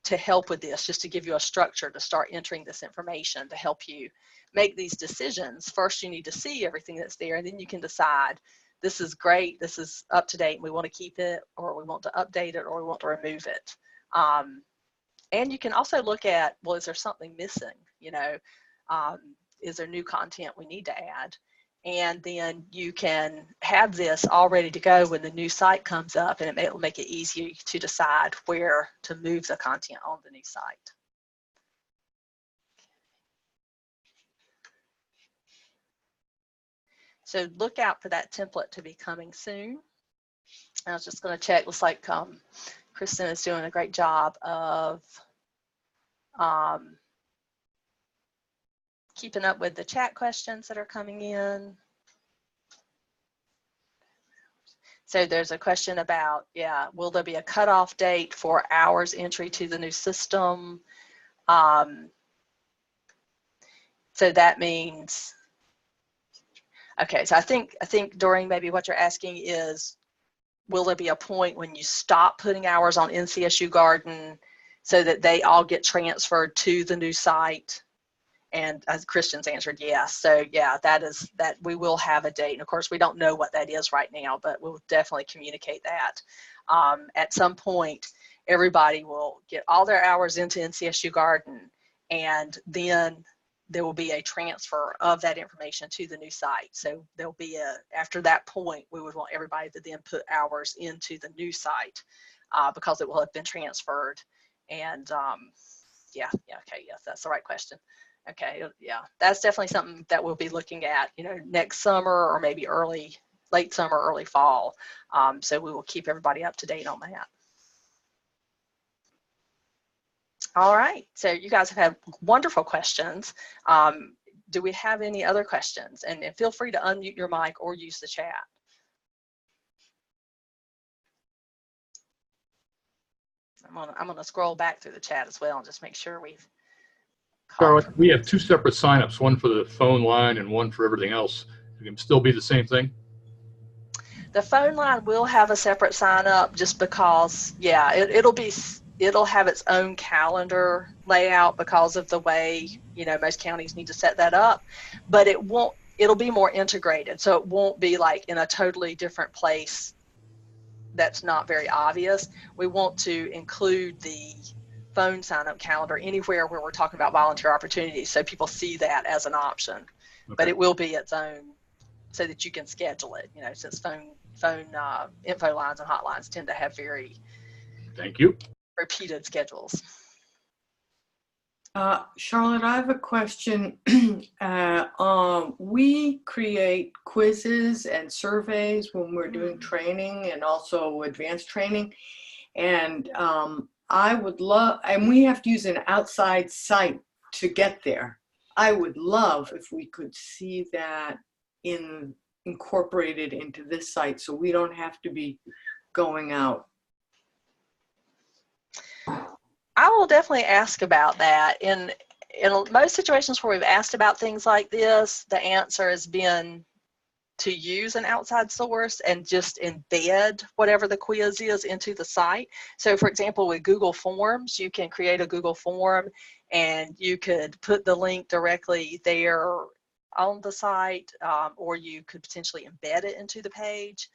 to help with this, just to give you a structure to start entering this information to help you make these decisions. First, you need to see everything that's there, and then you can decide, this is great, this is up to date, and we want to keep it, or we want to update it, or we want to remove it. And you can also look at, well, is there something missing? You know, is there new content we need to add? And then you can have this all ready to go when the new site comes up, and it'll make it easier to decide where to move the content on the new site. So look out for that template to be coming soon. I was just going to check. Looks like Kristen is doing a great job of keeping up with the chat questions that are coming in. So there's a question about, yeah, will there be a cutoff date for hours entry to the new system? So that means, okay, so I think during maybe what you're asking is, will there be a point when you stop putting hours on NCSU Garden so that they all get transferred to the new site? And as Christian's answered, yes. So yeah, that we will have a date. And of course, we don't know what that is right now, but we'll definitely communicate that. At some point, everybody will get all their hours into NCSU Garden, and then there will be a transfer of that information to the new site. So there'll be after that point, we would want everybody to then put hours into the new site because it will have been transferred. And yeah, okay, yes, that's the right question. Okay, yeah, that's definitely something that we'll be looking at, you know, next summer or maybe late summer, early fall. So we will keep everybody up to date on that. All right, so you guys have had wonderful questions. Do we have any other questions? And feel free to unmute your mic or use the chat. I'm gonna scroll back through the chat as well and just make sure we've Charlotte, we have 2 separate signups, one for the phone line and one for everything else. It can still be the same thing? The phone line will have a separate sign up just because, yeah, it'll have its own calendar layout because of the way, you know, most counties need to set that up, but it'll be more integrated. So it won't be like in a totally different place that's not very obvious. We want to include the phone sign-up calendar anywhere where we're talking about volunteer opportunities, so people see that as an option. Okay. But it will be its own, so that you can schedule it. You know, since phone info lines and hotlines tend to have very repeated schedules. Charlotte, I have a question. We create quizzes and surveys when we're doing training and also advanced training, and I would love, and we have to use an outside site to get there. I would love if we could see that incorporated into this site so we don't have to be going out. I will definitely ask about that. In most situations where we've asked about things like this, the answer has been to use an outside source and just embed whatever the quiz is into the site. So for example, with Google Forms, you can create a Google form and you could put the link directly there on the site, or you could potentially embed it into the page.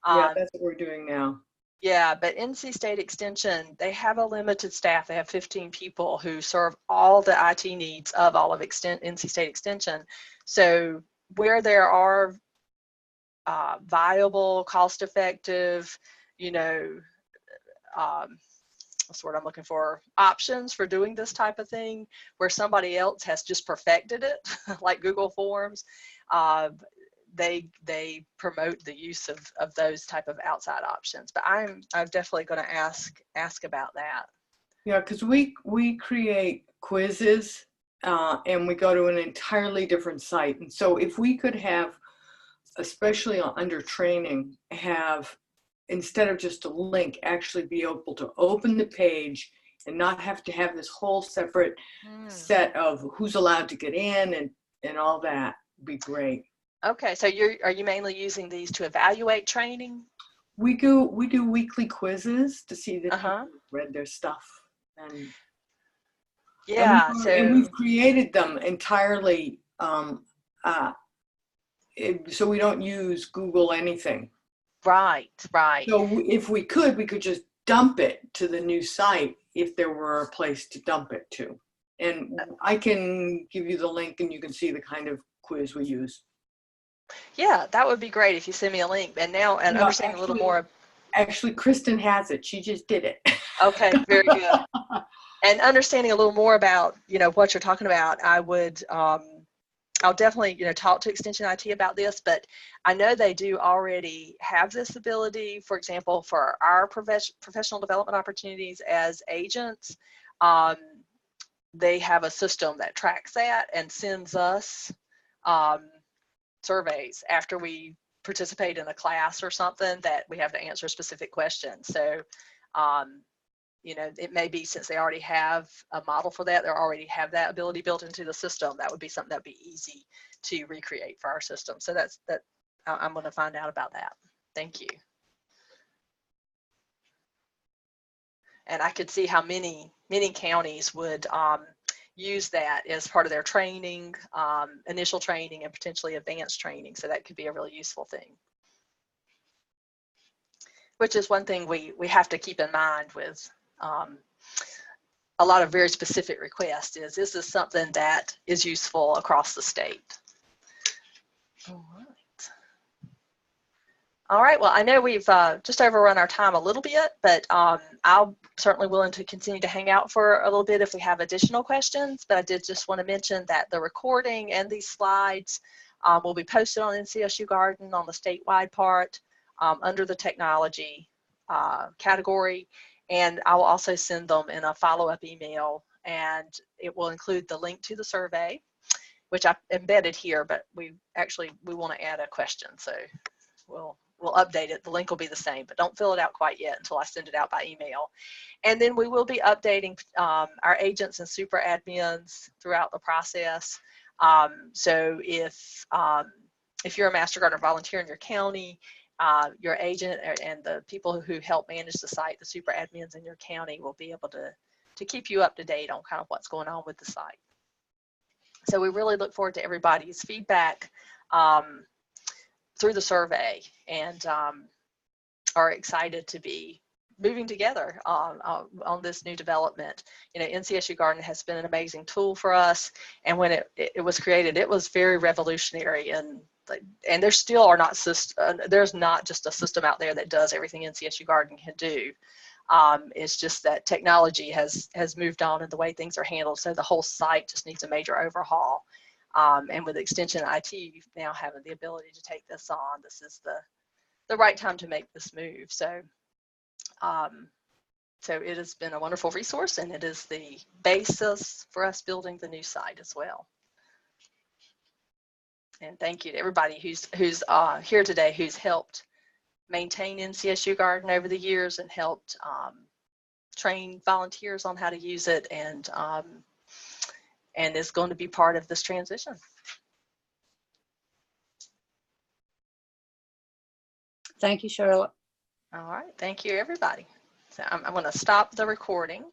Yeah, that's what we're doing now. Yeah, but NC State Extension, they have a limited staff. They have 15 people who serve all the IT needs of all of NC State Extension. So where there are viable, cost-effective, you know, what's the word I'm looking for, options for doing this type of thing, where somebody else has just perfected it, like Google Forms, they promote the use of those type of outside options. But I'm definitely going to ask about that. Yeah, because we create quizzes and we go to an entirely different site. And so if we could have, especially under training, have, instead of just a link, actually be able to open the page and not have to have this whole separate set of who's allowed to get in and all that, would be great. Okay, so are you mainly using these to evaluate training? We do weekly quizzes to see that people read their stuff, and yeah, and we've created them entirely so we don't use Google anything. Right. So if we could just dump it to the new site if there were a place to dump it to. And I can give you the link and you can see the kind of quiz we use. Yeah, that would be great if you send me a link. And now, and understanding a little more. Actually, Kristen has it. She just did it. Okay, very good. And understanding a little more about, what you're talking about, I would, I'll definitely, talk to Extension IT about this, but I know they do already have this ability, for example, for our professional development opportunities as agents. They have a system that tracks that and sends us surveys after we participate in a class or something that we have to answer specific questions. So, it may be, since they already have a model for that, they already have that ability built into the system. That would be something that'd be easy to recreate for our system. So I'm going to find out about that. Thank you. And I could see how many counties would use that as part of their training, initial training and potentially advanced training. So that could be a really useful thing. Which is one thing we have to keep in mind with a lot of very specific requests is this something that is useful across the state. All right, well, I know we've just overrun our time a little bit, but I'll certainly willing to continue to hang out for a little bit if we have additional questions, but I did just want to mention that the recording and these slides will be posted on NCSU Garden on the statewide part under the technology category. And I will also send them in a follow-up email, and it will include the link to the survey, which I embedded here, but we want to add a question. So we'll update it. The link will be the same, but don't fill it out quite yet until I send it out by email. And then we will be updating our agents and super admins throughout the process. So if you're a Master Gardener volunteer in your county, your agent and the people who help manage the site, the super admins in your county, will be able to keep you up to date on kind of what's going on with the site. So we really look forward to everybody's feedback through the survey, and are excited to be moving together on this new development. NCSU Garden has been an amazing tool for us, and when it was created, it was very revolutionary, and there still are not there's not just a system out there that does everything NCSU Garden can do. It's just that technology has moved on in the way things are handled, so the whole site just needs a major overhaul. And with Extension IT now having the ability to take this on, this is the right time to make this move. So it has been a wonderful resource, and it is the basis for us building the new site as well. And thank you to everybody who's here today, who's helped maintain NCSU Garden over the years and helped train volunteers on how to use it, and is going to be part of this transition. Thank you, Charlotte. All right, thank you, everybody. So I'm going to stop the recording.